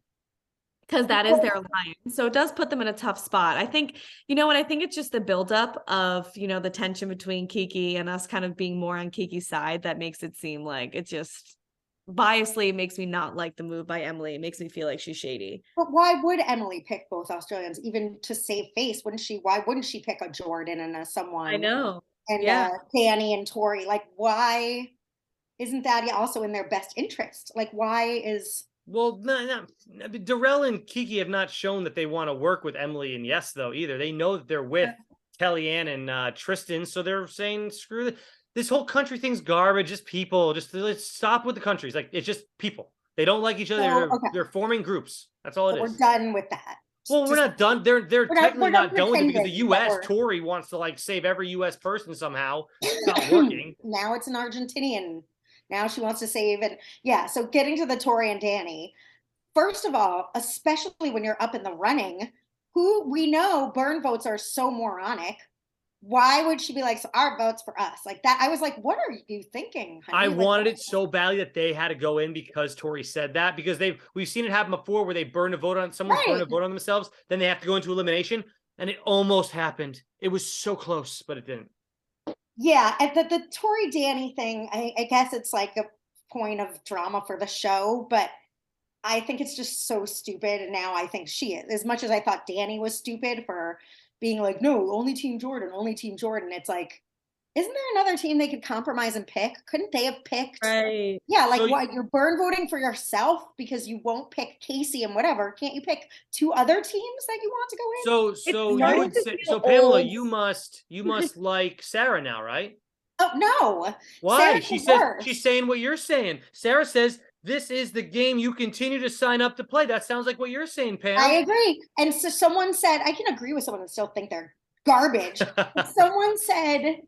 because that is their line. So it does put them in a tough spot. I think, I think it's just the buildup of, the tension between Kiki and us kind of being more on Kiki's side that makes it seem like it just biasly makes me not like the move by Emily. It makes me feel like she's shady. But why would Emily pick both Australians, even to save face? Wouldn't she? Why wouldn't she pick a Jordan and a someone? I know. And Danny and Tori. Like, why isn't that also in their best interest? Like, why is... Well, no. Darrell and Kiki have not shown that they want to work with Emily and Yes, though, either. They know that they're with Kellyanne and Tristan, so they're saying, screw this whole country thing's garbage. Just people. Just let's stop with the countries. Like, it's just people. They don't like each other. They're forming groups. That's all it is. We're done with that. Well, we're not done. They're technically not done with it because the U.S. Tory wants to like save every U.S. person somehow. It's not working. Now it's an Argentinian. Now she wants to save it. Yeah. So getting to the Tori and Danny, first of all, especially when you're up in the running, who we know burn votes are so moronic. Why would she be like, so our votes for us? Like that. I was like, what are you thinking, honey? I wanted it so badly that they had to go in because Tori said that, because we've seen it happen before where they burn a vote on someone, burn a vote on themselves, then they have to go into elimination, and it almost happened. It was so close, but it didn't. Yeah, and the Tori Danny thing, I guess it's like a point of drama for the show, but I think it's just so stupid. And now I think she is. As much as I thought Danny was stupid for being like, no, only Team Jordan, only Team Jordan. It's like, isn't there another team they could compromise and pick? Couldn't they have picked? Right. Yeah, like, so what, you're burn voting for yourself because you won't pick Casey and whatever. Can't you pick 2 other teams that you want to go in? So you would say, so Pamela, you must like Sarah now, right? Oh no. Why? She's saying what you're saying. Sarah says this is the game you continue to sign up to play. That sounds like what you're saying, Pam. I agree. And so someone said, I can agree with someone and still think they're garbage. Someone said,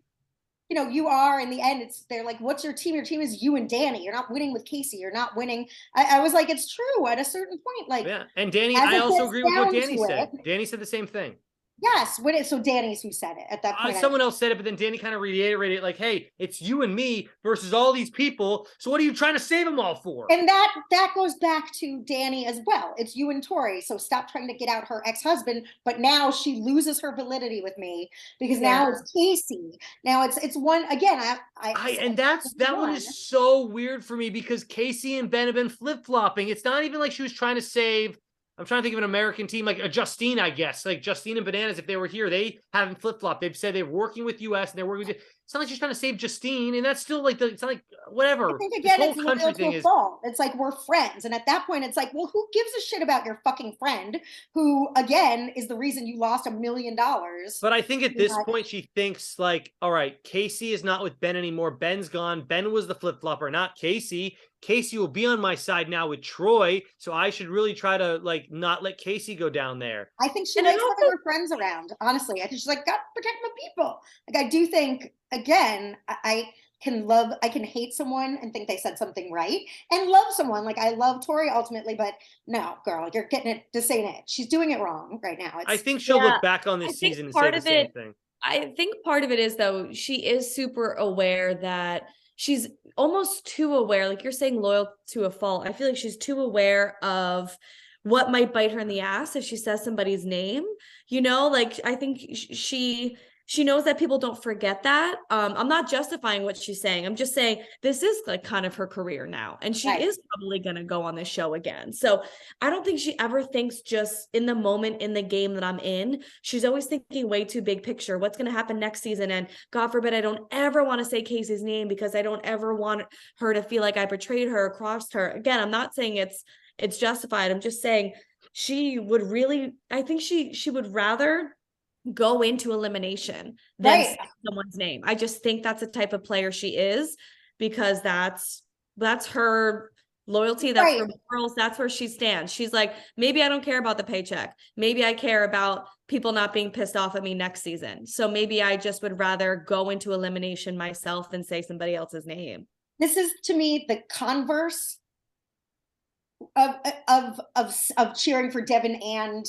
you know, you are in the end, they're like, what's your team? Your team is you and Danny. You're not winning with Casey. You're not winning. I was like, it's true at a certain point. Like, Yeah. And Danny, as I it also gets agree with what down Danny to said. it, Danny said the same thing. yes, so Danny's who said it at that point. Someone else said it, but then Danny kind of reiterated, like, "Hey, it's you and me versus all these people. So what are you trying to save them all for?" And that goes back to Danny as well. It's you and Tori. So stop trying to get out her ex-husband. But now she loses her validity with me because now it's Casey. Now it's one again. And that one is so weird for me because Casey and Ben have been flip-flopping. It's not even like she was trying to save. I'm trying to think of an American team like a Justine, I guess. Like Justine and Bananas, if they were here, they haven't flip-flopped. They've said they're working with US and they're working with. It's not like she's trying to save Justine, and that's still like it's not like whatever. I think again, this it's whole country loyal thing to a is. fault. It's like we're friends, and at that point, it's like, well, who gives a shit about your fucking friend, who again is the reason you lost $1 million? But I think at this point, she thinks like, all right, Casey is not with Ben anymore. Ben's gone. Ben was the flip-flopper, not Casey. Casey will be on my side now with Troy, so I should really try to like not let Casey go down there. I think she likes having her friends around. Honestly, I think she's like, gotta protect my people. Like I do think again, I can hate someone and think they said something right, and love someone. Like I love Tori ultimately, but no, girl, you're getting it. This ain't it. She's doing it wrong right now. I think she'll look back on this season and say the same thing. I think part of it is though, she is super aware that she's almost too aware, like you're saying, loyal to a fault. I feel like she's too aware of what might bite her in the ass if she says somebody's name, you know, like I think she knows that people don't forget that. I'm not justifying what she's saying. I'm just saying this is like kind of her career now. And she is probably going to go on this show again. So I don't think she ever thinks just in the moment in the game that I'm in. She's always thinking way too big picture. What's going to happen next season? And God forbid, I don't ever want to say Casey's name because I don't ever want her to feel like I betrayed her or crossed her. Again, I'm not saying it's justified. I'm just saying she would really, I think she would rather go into elimination than say someone's name. I just think that's the type of player she is because that's her loyalty. That's her morals. That's where she stands. She's like, maybe I don't care about the paycheck. Maybe I care about people not being pissed off at me next season. So maybe I just would rather go into elimination myself than say somebody else's name. This is to me the converse of cheering for Devin and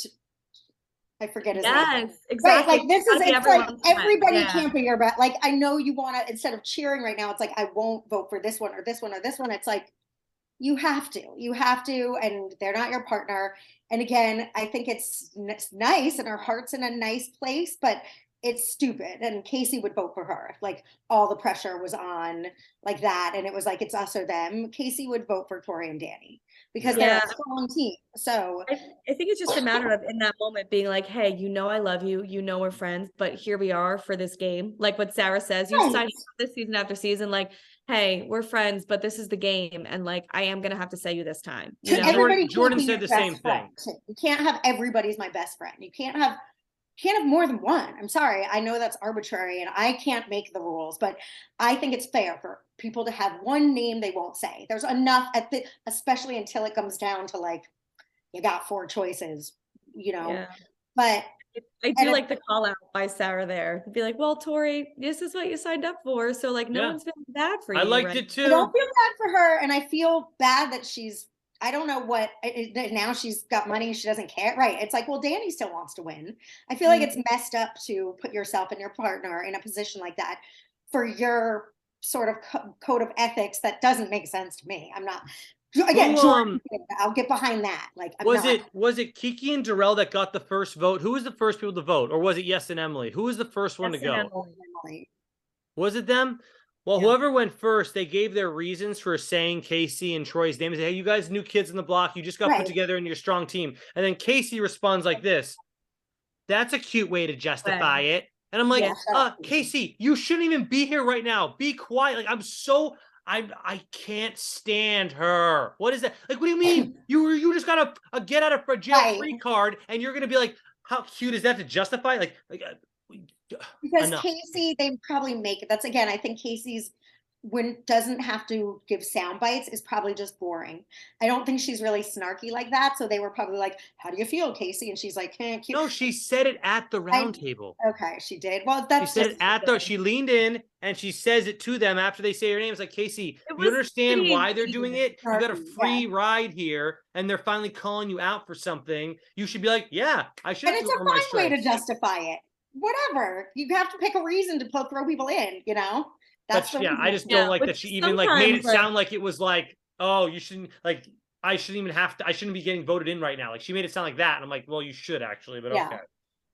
I forget his name. Yes, exactly. Right, like this is it's like everybody camping your butt. Like I know you want to instead of cheering right now, it's like I won't vote for this one or this one or this one. It's like you have to, and they're not your partner. And again, I think it's nice and her heart's in a nice place, but it's stupid. And Casey would vote for her if like all the pressure was on like that, and it was like it's us or them. Casey would vote for Tori and Danny because they're a strong team. So I think it's just a matter of in that moment being like, hey, you know, I love you, you know, we're friends, but here we are for this game. Like what Sarah says, you signed up this season after season, like, hey, we're friends, but this is the game. And like, I am going to have to say you this time. You know? Jordan said the same thing. You can't have everybody's my best friend. You can't have more than one. I'm sorry. I know that's arbitrary and I can't make the rules, but I think it's fair for people to have one name they won't say. There's enough especially until it comes down to like, you got 4 choices, you know, but I do like the call out by Sarah there. Be like, well, Tori, this is what you signed up for. So like, no one's feeling bad for you. I liked it too. I don't feel bad for her. And I feel bad that I don't know what now she's got money. She doesn't care. Right. It's like, well, Danny still wants to win. I feel like it's messed up to put yourself and your partner in a position like that for your sort of code of ethics. That doesn't make sense to me. I'm not, again, Jordan, I'll get behind that. Like, was it Kiki and Darrell that got the first vote? Who was the first people to vote? Or was it Yes and Emily? Who was the first one to go? Emily. Was it them? Well, whoever went first, they gave their reasons for saying Casey and Troy's name. They said, hey, you guys new kids in the block. You just got put together into your strong team. And then Casey responds like this. That's a cute way to justify it. And I'm like, Casey, you shouldn't even be here right now. Be quiet. Like, I can't stand her. What is that? Like, what do you mean? You just got a get out of jail free card and you're going to be like, how cute is that to justify? Because Casey, they probably make it. That's again, I think Casey's doesn't have to give sound bites is probably just boring. I don't think she's really snarky like that. So they were probably like, "How do you feel, Casey?" And she's like, "Eh, cute." No, she said it at the I, round table. okay, she did. Well, She that's said just it at she leaned in and she says it to them after they say her name. It's like, Casey, It you was understand pretty why they're doing it? You got a snarky, yeah. free ride here and they're finally calling you out for something. You should be like, yeah, I should And have it's to a earn my fine way to stripes. justify it. Whatever. You have to pick a reason to throw people in, you know? That's the Yeah, reason. I just Yeah, don't like which that she even like made sometimes, it like, sound like it was like, oh, you shouldn't like I shouldn't even have to I shouldn't be getting voted in right now. Like she made it sound like that. And I'm like, well, you should actually, but Yeah. okay.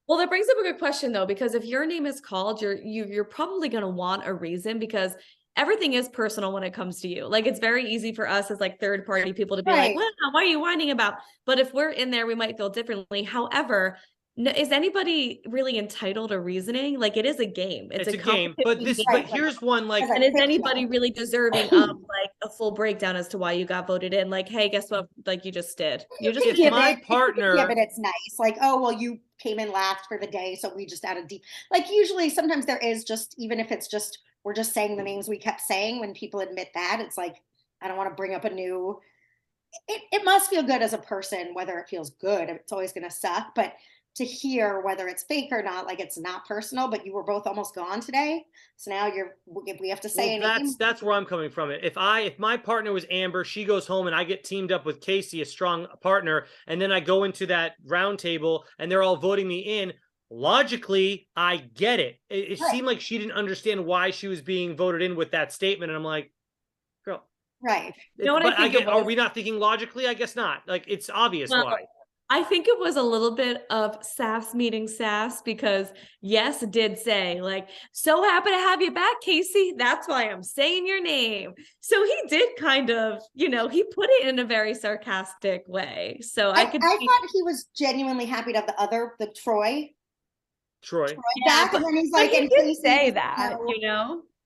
well, that brings up a good question though, because if your name is called, you're probably going to want a reason, because everything is personal when it comes to you. Like it's very easy for us as like third party people to be like, Right. well, why are you whining about? But if we're in there, we might feel differently. However, is anybody really entitled to reasoning? Like it is a game. It's It's a a game, competition but game. but here's one like And is anybody really deserving of like a full breakdown as to why you got voted in? Like, hey, guess what? Like you just did. You just if did. my partner It's nice. Like, oh, well, you came in last for the day, so we just added deep. Like, usually, sometimes there is just, even if it's just, we're just saying the names we kept saying, when people admit that, it's like, I don't want to bring up a new. It must feel good as a person, whether it feels good. It's always going to suck, but to hear whether it's fake or not, like it's not personal, but you were both almost gone today. So now if we have to say well, a name. that's where I'm coming from. If my partner was Amber, she goes home and I get teamed up with Casey, a strong partner, and then I go into that round table and they're all voting me in. Logically, I get it. It Right. seemed like she didn't understand why she was being voted in with that statement, and I'm like, girl, Right. You know what but I think get, it are was? we not thinking logically? I guess not. Like it's obvious Well, why. I think it was a little bit of sass meeting sass, because yes, did say like, so happy to have you back, Casey. That's why I'm saying your name. So he did kind of, he put it in a very sarcastic way. So I could I see, thought he was genuinely happy to have the Troy. yeah, back, and then he's but like, he and did Casey, say that, but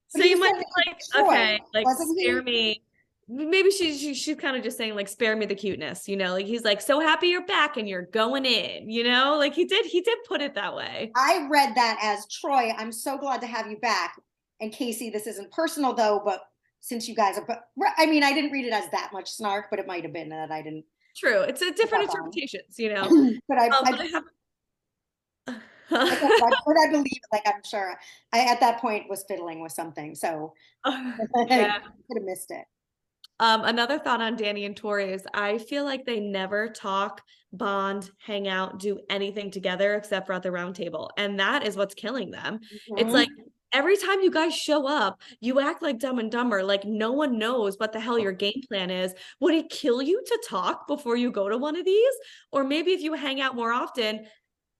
So he you might said be it like, to Troy, okay, like wasn't spare he? me. Maybe she's kind of just saying like, spare me the cuteness, like he's like, so happy you're back and you're going in, like he did put it that way. I read that as, Troy, I'm so glad to have you back. And Casey, this isn't personal though, but since you guys are, but I mean, I didn't read it as that much snark, but it might have been that I didn't. True. It's a different interpretations, But but I have but I believe it. Like, I'm sure I at that point was fiddling with something, so yeah. I could have missed it. Another thought on Danny and Tori is I feel like they never talk, bond, hang out, do anything together except for at the round table. And that is what's killing them. It's like every time you guys show up, you act like Dumb and Dumber, like no one knows what the hell your game plan is. Would it kill you to talk before you go to one of these? Or maybe if you hang out more often,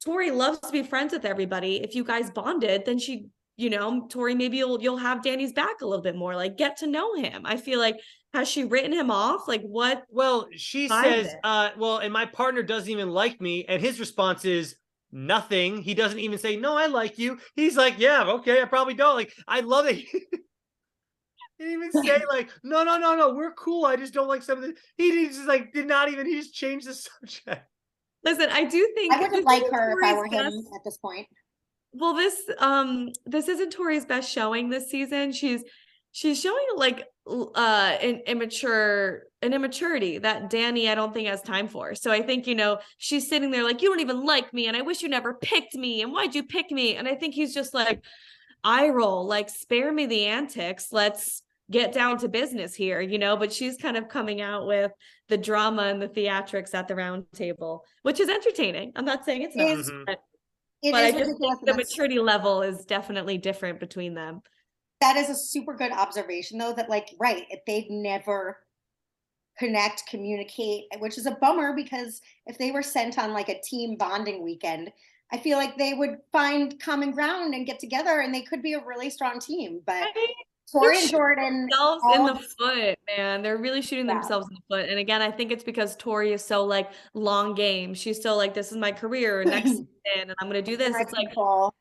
Tori loves to be friends with everybody. If you guys bonded, then Tori, maybe you'll have Danny's back a little bit more, like get to know him. I feel like, has she written him off? Like what? Well, she says, well, and my partner doesn't even like me. And his response is nothing. He doesn't even say, no, I like you. He's like, yeah, okay, I probably don't. Like, I love it. He didn't even say like, no, we're cool. I just don't like some of the, he just like, did not even, he just changed the subject. Listen, I do think I wouldn't like her if I were him at this point. Well, this isn't Tori's best showing this season. She's showing like an immaturity that Danny I don't think has time for. So I think she's sitting there like, you don't even like me and I wish you never picked me and why'd you pick me? And I think he's just like, eye roll, like spare me the antics, let's get down to business here, but she's kind of coming out with the drama and the theatrics at the round table, which is entertaining. I'm not saying it's not, but I just think the maturity level is definitely different between them. That is a super good observation though, that like, right, if they'd never communicate, which is a bummer, because if they were sent on like a team bonding weekend, I feel like they would find common ground and get together and they could be a really strong team. But Tori and Jordan themselves in the foot, man. They're really shooting themselves in the foot. And again, I think it's because Tori is so like long game. She's still like, this is my career next season, and I'm gonna do this. It's like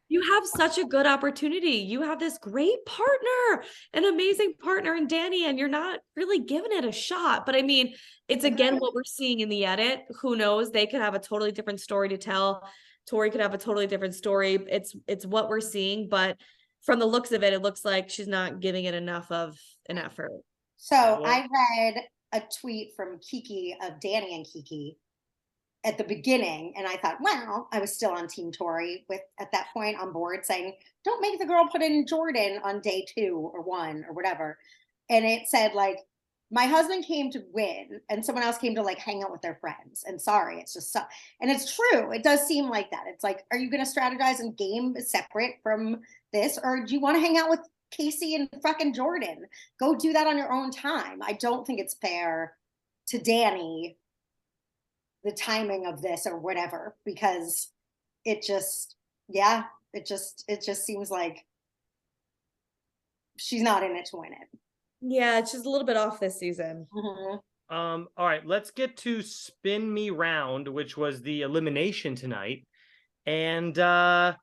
you have such a good opportunity. You have this great partner, an amazing partner in Danny, and you're not really giving it a shot. But I mean, it's again what we're seeing in the edit. Who knows? They could have a totally different story to tell. Tori could have a totally different story. It's what we're seeing, but from the looks of it, it looks like she's not giving it enough of an effort. So well- I read a tweet from Kiki of Danny and Kiki at the beginning, and I thought, wow, I was still on Team Tori at that point on board saying, don't make the girl put in Jordan on day 2 or 1 or whatever. And it said like, my husband came to win and someone else came to like hang out with their friends. And sorry, it's just so, and it's true. It does seem like that. It's like, are you going to strategize and game separate from this? Or do you want to hang out with Casey and fucking Jordan? Go do that on your own time. I don't think it's fair to Danny, the timing of this or whatever, because it just, it just seems like she's not in it to win it. Yeah, it's just a little bit off this season. Mm-hmm. All right, let's get to Spin Me Round, which was the elimination tonight. And Oh,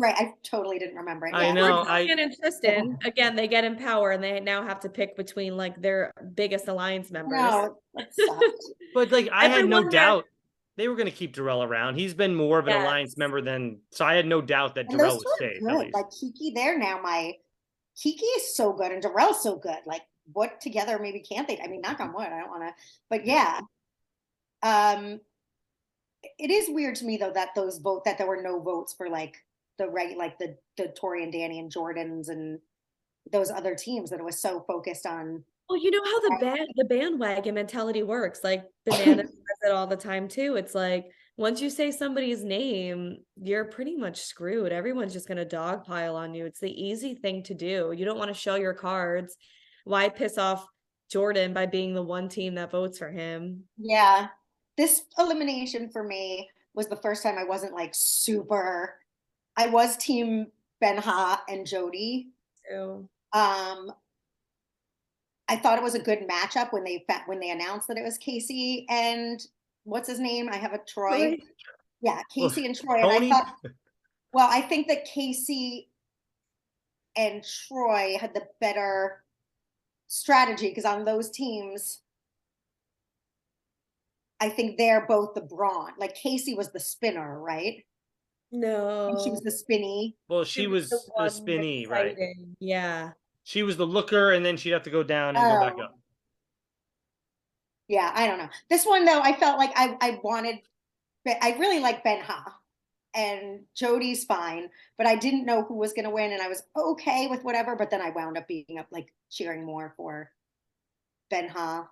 right. I totally didn't remember it. I know. Julian and Tristan, again, they get in power and they now have to pick between like their biggest alliance members. No, that sucks. But like I had no Everyone there- doubt they were going to keep Darrell around. He's been more of an Yes. alliance member than, so I had no doubt that And Darrell those would two are stay at good. least. Like Kiki, they're now Kiki is so good and Darrell's so good. Like what together maybe can't they? I mean, knock on wood. I don't want to, but yeah. It is weird to me though that there were no votes for like the Tori and Danny and Jordans and those other teams, that it was so focused on. Well, you know how the bandwagon mentality works. Like Banana says it all the time too. It's like once you say somebody's name, you're pretty much screwed. Everyone's just gonna dogpile on you. It's the easy thing to do. You don't want to show your cards. Why piss off Jordan by being the one team that votes for him? Yeah. This elimination for me was the first time I wasn't like super. I was team Ben-Ha and Jody. So I thought it was a good matchup when they announced that it was Casey and what's his name? I have a Troy. Yeah, Casey and Troy. And I thought, well, I think that Casey and Troy had the better strategy because on those teams, I think they're both the brawn. Like Casey was the spinner, right? no. And she was the spinny. Well, she was the one spinny, right? exciting. Yeah. She was the looker, and then she'd have to go down and go back Oh. up. Yeah, I don't know. This one though, I felt like I really like Ben-Ha and Jody's fine, but I didn't know who was going to win and I was okay with whatever, but then I wound up being like cheering more for Ben-Ha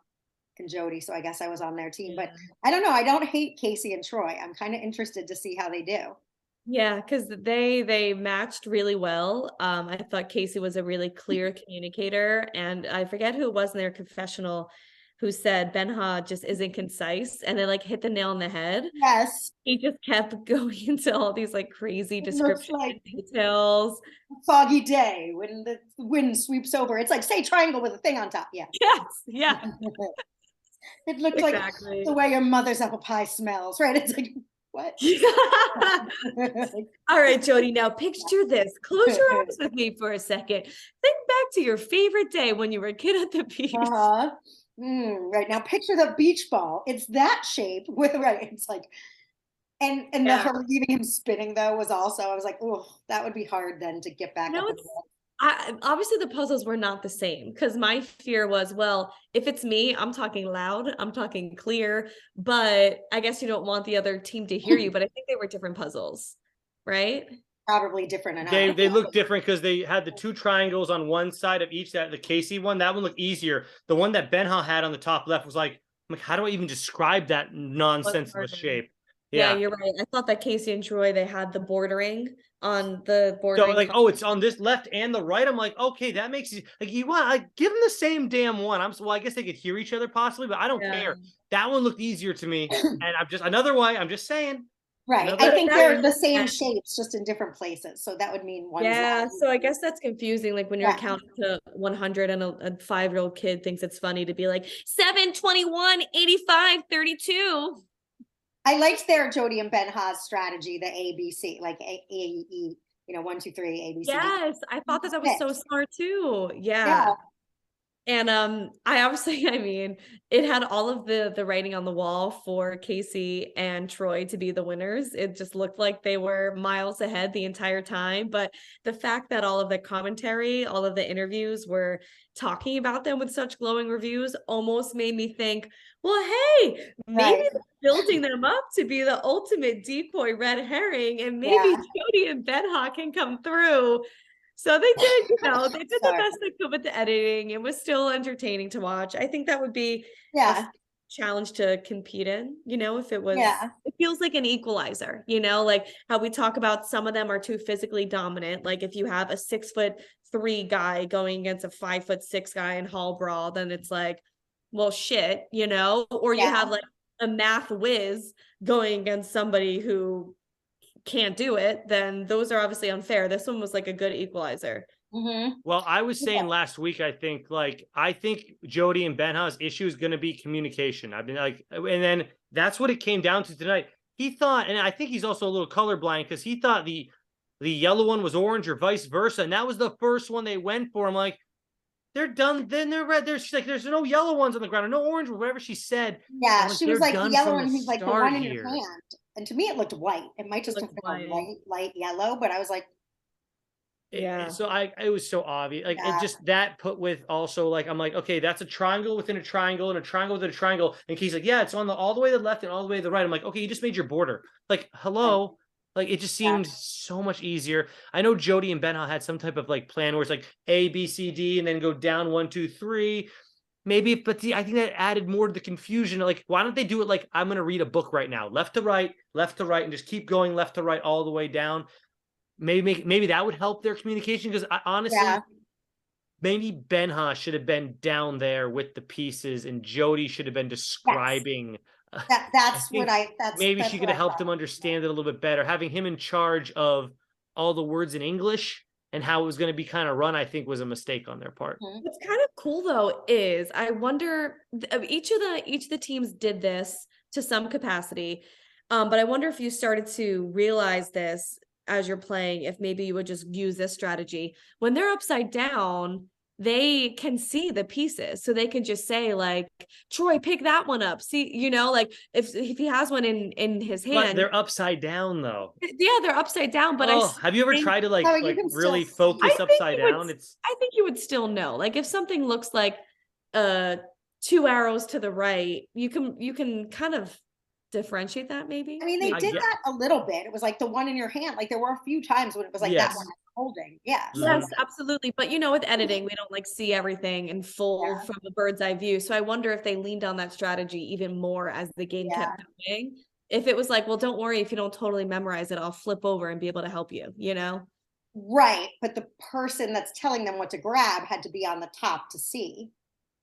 and Jody, so I guess I was on their team. But I don't know, I don't hate Casey and Troy. I'm kind of interested to see how they do. Yeah, because they matched really well. I thought Casey was a really clear communicator, and I forget who it was in their confessional who said Ben-Ha just isn't concise, and they like hit the nail on the head. Yes. He just kept going into all these like crazy descriptions like and details. Foggy day when the wind sweeps over. It's like say triangle with a thing on top. Yeah. Yes, yeah. It looked Exactly. like the way your mother's apple pie smells, right? It's like what? All right, Jody, now picture this. Close your eyes with me for a second. Think back to your favorite day when you were a kid at the beach. Uh-huh. Right now, picture the beach ball. It's that shape with right. It's like, and Yeah. her leaving him spinning though was also. I was like, oh, that would be hard then to get back. No, up. it's obviously the puzzles were not the same because my fear was, well, if it's me, I'm talking loud, I'm talking clear, but I guess you don't want the other team to hear you. But I think they were different puzzles, right? Probably different enough. They look different because they had the two triangles on one side of each. That the Casey one, that one looked easier. The one that Ben-Ha had on the top left was like, I'm like, how do I even describe that nonsenseless shape? Yeah, you're right. I thought that Casey and Troy, they had the bordering on the bordering. So like, oh, it's on this left and the right. I'm like, okay, that makes it like you want like give them the same damn one. Well, I guess they could hear each other possibly, but I don't care. That one looked easier to me, and I'm just another way. I'm just saying. Right. I think they're the same shapes, just in different places. So that would mean one. Yeah. So I guess that's confusing. Like when you're counting to 100 and a 5-year-old kid thinks it's funny to be like 7, 21, 85, 32. I liked their Jody and Ben-Ha's strategy, the ABC, like AE, 1, 2, 3, ABC. Yes, I thought that was so smart too. Yeah. And I obviously, I mean, it had all of the writing on the wall for Casey and Troy to be the winners. It just looked like they were miles ahead the entire time. But the fact that all of the commentary, all of the interviews were talking about them with such glowing reviews almost made me think, well, hey, maybe Right. they're building them up to be the ultimate decoy red herring, and maybe Yeah. Jody and Benha can come through. So they did, they did the Sorry. best they could with the editing. It was still entertaining to watch. I think that would be a Yeah. challenge to compete in, if it was, Yeah. it feels like an equalizer, like how we talk about some of them are too physically dominant. Like if you have a 6'3" guy going against a 5'6" guy in hall brawl, then it's like, well, shit, or you have like a math whiz going against somebody who can't do it, then those are obviously unfair. This one was like a good equalizer. Mm-hmm. Well, I was saying last week, I think Jody and Benha's issue is going to be communication. I've been like, and then that's what it came down to tonight. He thought, and I think he's also a little colorblind because he thought the yellow one was orange or vice versa. And that was the first one they went for. I'm like, they're done. Then they're red. She's like, there's no yellow ones on the ground or no orange or whatever she said. Yeah, like, she was like done yellow, from and the he's like the start one in your here. hand. And to me, it looked white. It might just have been a light yellow, but I was like, Yeah. So it was so obvious. Like Yeah. it just that put with also like I'm like, okay, that's a triangle within a triangle and a triangle within a triangle. And he's like, yeah, it's on all the way to the left and all the way to the right. I'm like, okay, you just made your border. Like, hello. Like it just seemed so much easier. I know Jody and Benha had some type of like plan where it's like A, B, C, D, and then go down 1, 2, 3. Maybe, but I think that added more to the confusion. Like, why don't they do it like I'm gonna read a book right now, left to right, and just keep going left to right all the way down. Maybe that would help their communication because honestly, maybe Benha should have been down there with the pieces and Jody should have been describing. That's what I. Maybe that's she what could have I helped thought. him understand it a little bit better. Having him in charge of all the words in English and how it was going to be kind of run, I think was a mistake on their part. What's kind of cool though is I wonder each of the teams did this to some capacity, but I wonder if you started to realize this as you're playing, if maybe you would just use this strategy when they're upside down. They can see the pieces, so they can just say like, Troy, pick that one up. See, like if he has one in his hand. But they're upside down though. Yeah, they're upside down. But have you ever tried to like really focus upside down? I think you would still know. Like if something looks like 2 arrows to the right, you can kind of differentiate that maybe. I mean, they did that a little bit. It was like the one in your hand. Like there were a few times when it was like that one holding. Yes. Yes, absolutely. But with editing, we don't like see everything in full from the bird's eye view. So I wonder if they leaned on that strategy even more as the game kept going. If it was like, well, don't worry if you don't totally memorize it, I'll flip over and be able to help you, Right. But the person that's telling them what to grab had to be on the top to see.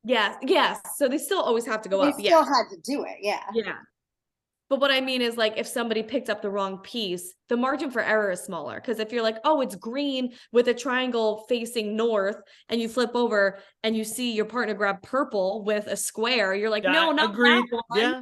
Yes. So they still always have to go up. They still had to do it. Yeah. Yeah. But what I mean is like if somebody picked up the wrong piece, the margin for error is smaller. Because if you're like, oh, it's green with a triangle facing north, and you flip over and you see your partner grab purple with a square, you're like, no, not that one. Yeah.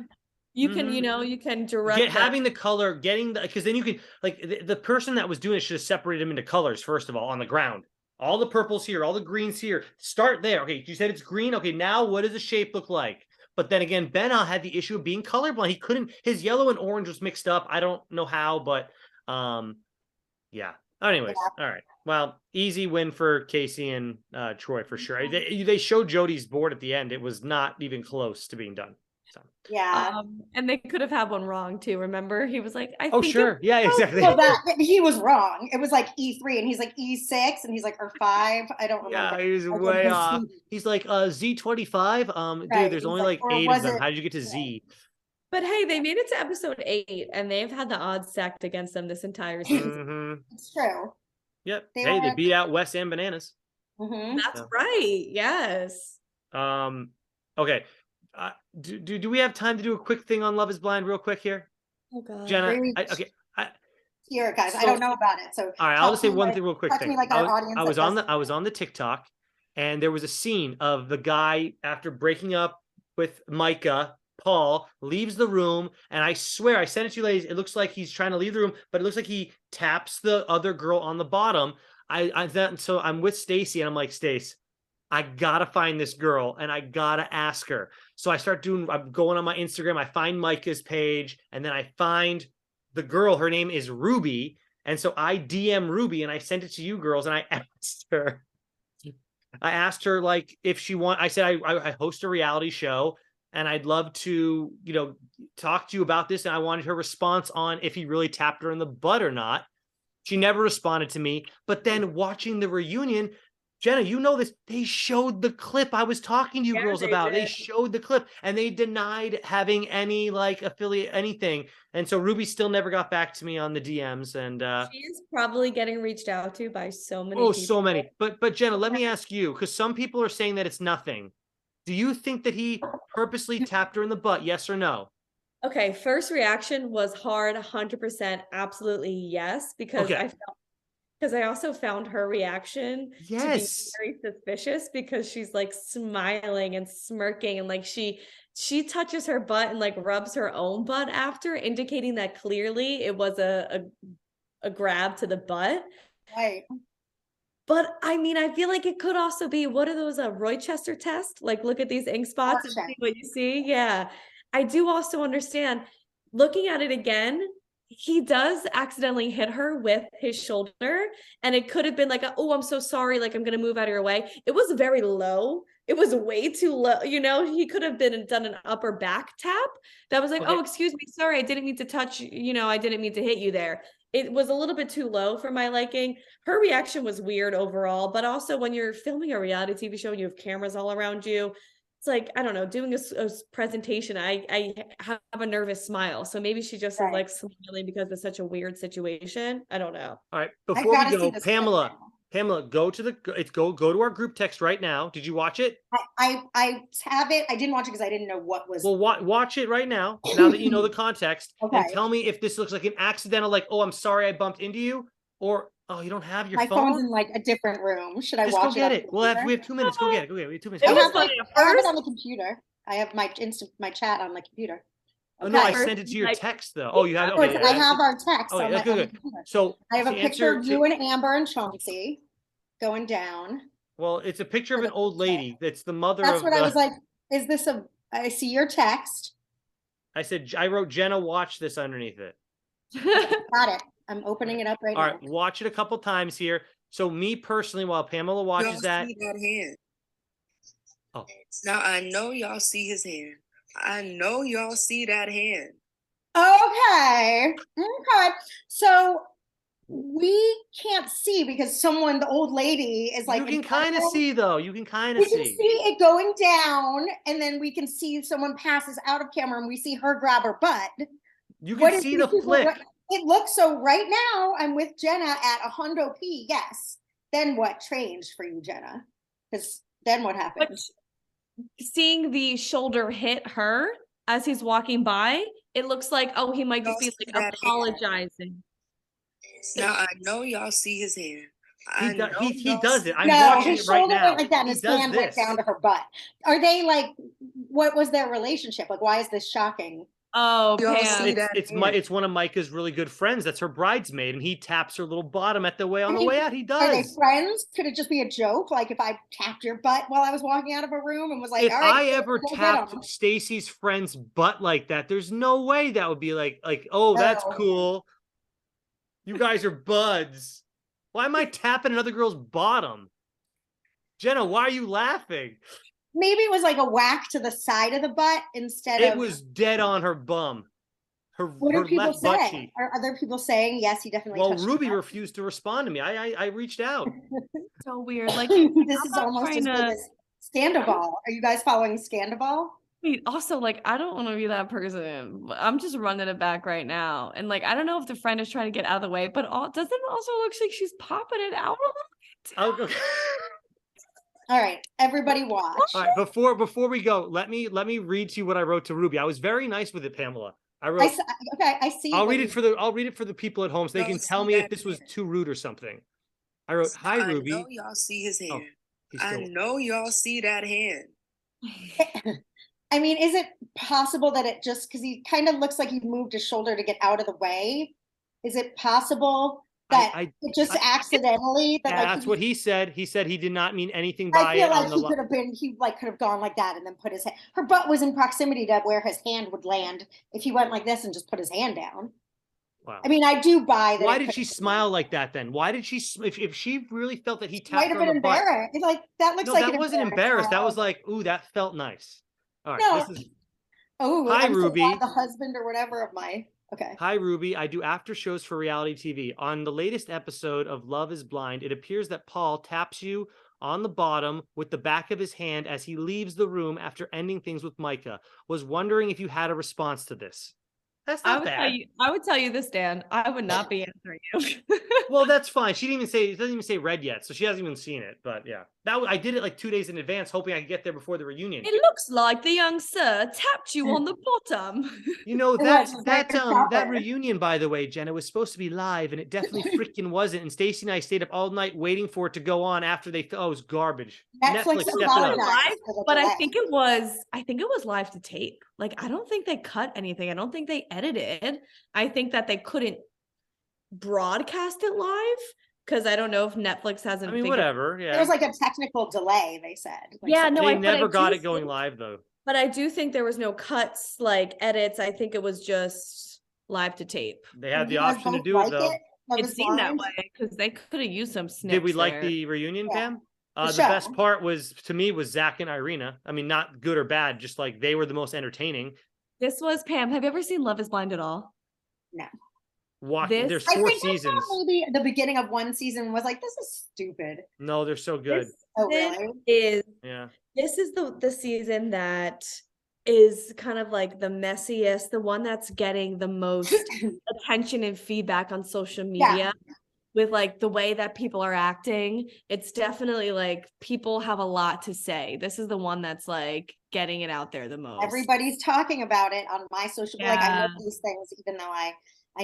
You can, you can direct having the color, because then you can like the person that was doing it should have separated them into colors first of all on the ground. All the purples here, all the greens here. Start there. Okay, you said it's green. Okay, now what does the shape look like? But then again, Benha had the issue of being colorblind. He couldn't. His yellow and orange was mixed up. I don't know how, but yeah. Anyways, all right. Well, easy win for Casey and Troy for sure. They showed Jody's board at the end. It was not even close to being done. So. Yeah. And they could have had one wrong too. Remember, he was like, "Oh, sure, yeah, exactly." Well, he was wrong. It was like E3, and he's like E6, and he's like or 5. I don't remember. Yeah, he was way off. He's like Z25. Dude, there's only like 8 of them. How did you get to Z? But hey, they made it to episode 8, and they've had the odds stacked against them this entire season. It's true. Yep. They beat out Wes and Bananas. That's right. Yes. Okay. Do we have time to do a quick thing on Love is Blind real quick here? Oh God. Jenna, here, guys, I don't know about it. So all right, I'll just say one thing real quick. I was on the TikTok, and there was a scene of the guy after breaking up with Micah. Paul leaves the room, and I swear I sent it to you ladies. It looks like he's trying to leave the room, but it looks like he taps the other girl on the bottom. So I'm with Stacy, and I'm like, Stace, I gotta find this girl and I gotta ask her. So I'm going on my Instagram, I find Micah's page, and then I find the girl, her name is Ruby. And so I DM Ruby and I sent it to you girls and I asked her like if she I said I host a reality show and I'd love to, talk to you about this. And I wanted her response on if he really tapped her in the butt or not. She never responded to me. But then watching the reunion, Jenna, you know this, they showed the clip I was talking to you girls about. They showed the clip and they denied having any like affiliate anything. And so Ruby still never got back to me on the DMs. And she is probably getting reached out to by so many people. so many. But Jenna, let me ask you, because some people are saying that it's nothing. Do you think that he purposely tapped her in the butt? Yes or no? Okay, first reaction was hard, 100%, absolutely yes, because Okay. I also found her reaction to be very suspicious because she's like smiling and smirking and like she touches her butt and like rubs her own butt after, indicating that clearly it was a grab to the butt. Right. But I mean, I feel like it could also be, what are those, Rochester test? Like look at these ink spots and see what you see. Yeah. I do also understand, looking at it again, he does accidentally hit her with his shoulder, and it could have been like, oh, I'm so sorry, like I'm gonna move out of your way. It was very low. It was way too low. He could have done an upper back tap that was like, Okay. oh, excuse me, sorry, I didn't mean to touch, I didn't mean to hit you there. It was a little bit too low for my liking. Her reaction was weird overall, but also when you're filming a reality TV show and you have cameras all around you, it's like, I don't know, doing a presentation, I have a nervous smile. So maybe she just is like smiling because it's such a weird situation. I don't know. All right. Before we go, Pamela, go to our group text right now. Did you watch it? I have it. I didn't watch it because I didn't know what was. Well, watch it right now. Now that you know the context, Okay. And tell me if this looks like an accidental, like, oh, I'm sorry, I bumped into you, or oh, you don't have your phone. My phone's in like a different room. Should I Just watch go get it? We have 2 minutes. Go get it. We have 2 minutes. It was I funny at have it first. on the computer. I have my chat on my computer. Oh no, I sent it to your text though. Oh, you have it. Okay, I have our text okay, on my good. computer. So I have a picture of you and Amber and Chauncey going down. Well, it's a picture of an old lady. That's the mother That's of what I was like, is this I see your text. I wrote Jenna, watch this underneath it. Got it. I'm opening it up right now. All right, watch it a couple times here. So me personally, while Pamela watches that. See that hand. Oh. Now I know y'all see his hand. I know y'all see that hand. Okay. So we can't see because the old lady is like. You can kind of see though. You can kind of see. We can see it going down, and then we can see someone passes out of camera, and we see her grab her butt. You can see the flick. It looks so. Right now, I'm with Jenna at a hundo P. Yes. Then what changed for you, Jenna? Because then what happened? Seeing the shoulder hit her as he's walking by, it looks like, oh, he might just be like apologizing. Now I know y'all see his hand. He does it. I'm watching it right now. Went like that, and his hand went down to her butt. Are they like? What was their relationship like? Why is this shocking? Oh, it's one of Micah's really good friends. That's her bridesmaid, and he taps her little bottom on the way out. He does. Are they friends? Could it just be a joke? Like if I tapped your butt while I was walking out of a room and was like, if all right, I ever tapped Stacy's friend's butt like that, there's no way that would be like, oh, that's cool. You guys are buds. Why am I tapping another girl's bottom? Jenna, why are you laughing? Maybe it was like a whack to the side of the butt instead of. It was dead on her bum. What do people say? Are other people saying yes? He definitely. Well, Ruby refused to respond to me. I reached out. So weird. Like this is almost as good as Scandal. Are you guys following Scandal? Wait, also, like, I don't want to be that person. I'm just running it back right now, and like, I don't know if the friend is trying to get out of the way, but doesn't it also look like she's popping it out a little bit? Okay. All right, everybody watch. All right, before we go, let me read to you what I wrote to Ruby. I was very nice with it, Pamela. I wrote. I see. I'll read it for the people at home so they can tell me if this was too rude or something. I wrote, "Hi, Ruby." I know y'all see his hand. I know y'all see that hand. I mean, is it possible that it just because he kind of looks like he moved his shoulder to get out of the way? Is it possible that I it just accidentally that like that's what he said. He said he did not mean anything I by feel it like on the he like could have gone like that and then put his hand. Her butt was in proximity to where his hand would land if he went like this and just put his hand down. Wow. I mean, I do buy that. Why did she smile like that then? Why did she, if she really felt that he She might tapped have her on been the butt? embarrassed. Like that looks No, like that an wasn't embarrassed. That was like, ooh, that felt nice. All right, no. this is Oh, Hi I'm so glad Ruby. the husband or whatever of my okay. Hi Ruby. I do after shows for reality TV. On the latest episode of Love is Blind, it appears that Paul taps you on the bottom with the back of his hand as he leaves the room after ending things with Micah. Was wondering if you had a response to this. That's not bad. I would tell you this, Dan. I would not be answering you. Well, that's fine. She didn't even say, it doesn't even say red yet, so she hasn't even seen it. But yeah, I did it like 2 days in advance, hoping I could get there before the reunion. It looks like the young sir tapped you on the bottom. You know, It that was that very that proper. reunion, by the way, Jenna, was supposed to be live, and it definitely freaking wasn't. And Stacey and I stayed up all night waiting for it to go on after they. Oh, it was garbage. Netflix Step it up. apologized for the But I delay. think it was live to tape. Like I don't think they cut anything. I don't think they edited. I think that they couldn't broadcast it live because I don't know if Netflix hasn't. I mean, figured- whatever. Yeah. There was like a technical delay, they said. Like Yeah, something- no, They but I never got do it going think- live though. But I do think there was no cuts, like edits. I think it was just live to tape. They had Do the you guys option to both do like it though. Love It is seemed that Blind? way because they could have used some snips. Did we like there. the reunion, Yeah. Pam? The The show. best part was, to me, was Zach and Irina. I mean, not good or bad, just like they were the most entertaining. This was Pam. Have you ever seen Love is Blind at all? No. There's I 4 think seasons. I thought maybe the beginning of one season was like, this is stupid. No, they're so good. Oh, This really? is Yeah. this is the season that is kind of like the messiest, the one that's getting the most attention and feedback on social media with like the way that people are acting. It's definitely like people have a lot to say. This is the one that's like getting it out there the most. Everybody's talking about it on my social like I know Yeah. these things, even though I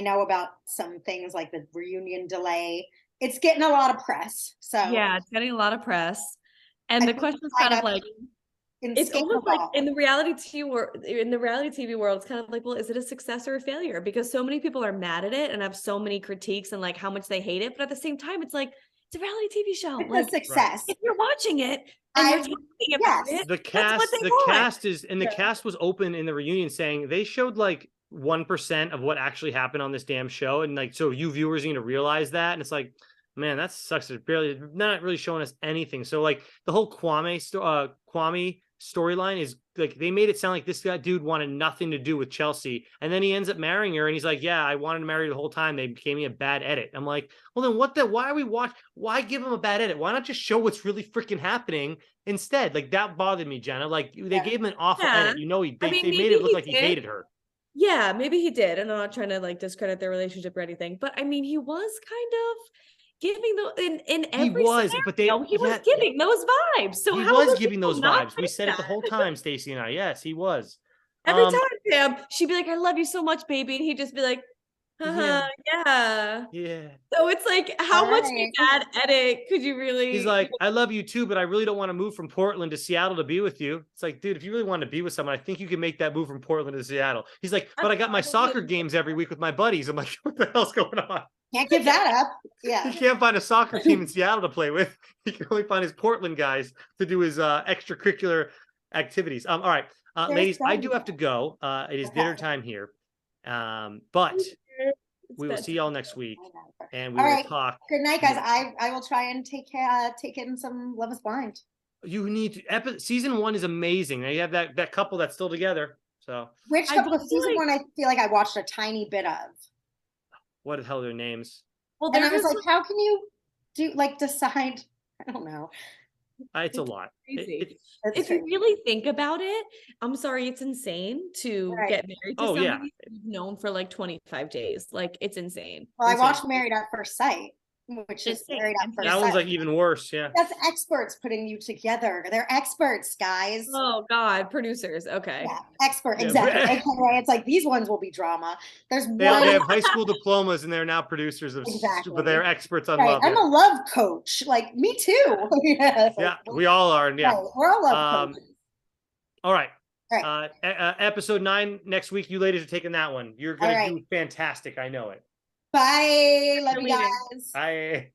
know about some things like the reunion delay. It's getting a lot of press. So Yeah, it's getting a lot of press. And I the think question is I kind of got like it's skate almost like ball. in the reality TV world, it's kind of like, well, is it a success or a failure? Because so many people are mad at it and have so many critiques and like how much they hate it. But at the same time, it's like it's a reality TV show. It's Like a success. if you're watching it and you're I- talking about yes. it, The that's what cast, they the want. cast is, and the Yeah. cast was open in the reunion saying they showed like 1% of what actually happened on this damn show. And like, so you viewers need to realize that. And it's like, man, that sucks. It's barely not really showing us anything. So like the whole Kwame storyline is like, they made it sound like this guy dude wanted nothing to do with Chelsea. And then he ends up marrying her and he's like, yeah, I wanted to marry her the whole time. They gave me a bad edit. I'm like, well, then why are we why give him a bad edit? Why not just show what's really freaking happening instead? Like that bothered me, Jenna. Like they gave him an awful edit. You know, they made it look like he hated her. Yeah, maybe he did. And I'm not trying to like discredit their relationship or anything, but I mean, he was kind of giving in every He was, scenario, but they he was giving those vibes. So he how was would giving people those not vibes. We think said it the that? whole time, Stacey and I. Yes, he was. Every time, Pam, she'd be like, "I love you so much, baby," and he'd just be like, Yeah. yeah. Yeah. So it's like, how much Right. bad edit could you really? He's like, I love you too, but I really don't want to move from Portland to Seattle to be with you. It's like, dude, if you really want to be with someone, I think you can make that move from Portland to Seattle. He's like, but I got my soccer games every week with my buddies. I'm like, what the hell's going on? Can't give that up. He Yeah. can't find a soccer team in Seattle to play with. He can only find his Portland guys to do his extracurricular activities. All right, ladies, I do have to go. It is dinner time here. But we will see y'all next week, and we All will right. talk. Good night, guys. I will try and take in some Love is Blind. You need to, season 1 is amazing. Now you have that couple that's still together. So Which I couple of feel season like- one I feel like I watched a tiny bit of. what the hell are their names? well, And I they're was just like, how can you decide? I don't know. It's a lot. crazy. That's If you crazy. really think about it, I'm sorry, it's insane to Right. get married to Oh, somebody yeah. you've known for like 25 days. Like, it's insane. Well, I Insane. watched Married at First Sight, which is Insane. Married at First That Sight. one's like even worse. Yeah. That's experts putting you together. They're experts, guys. Oh God, producers. Okay. Yeah, expert, Yeah, exactly. but- Okay, it's like these ones will be drama. There's They have one. high school diplomas and they're now producers of, Exactly. but they're experts on Right, love. I'm Yeah. a love coach. Like me too. Yeah, Yeah, we all are. Yeah. Right, we're all love Um, coaches. All right. All right. Episode 9 next week. You ladies are taking that one. You're gonna All right. do fantastic. I know it. Bye. Love you Deleting. guys. Bye.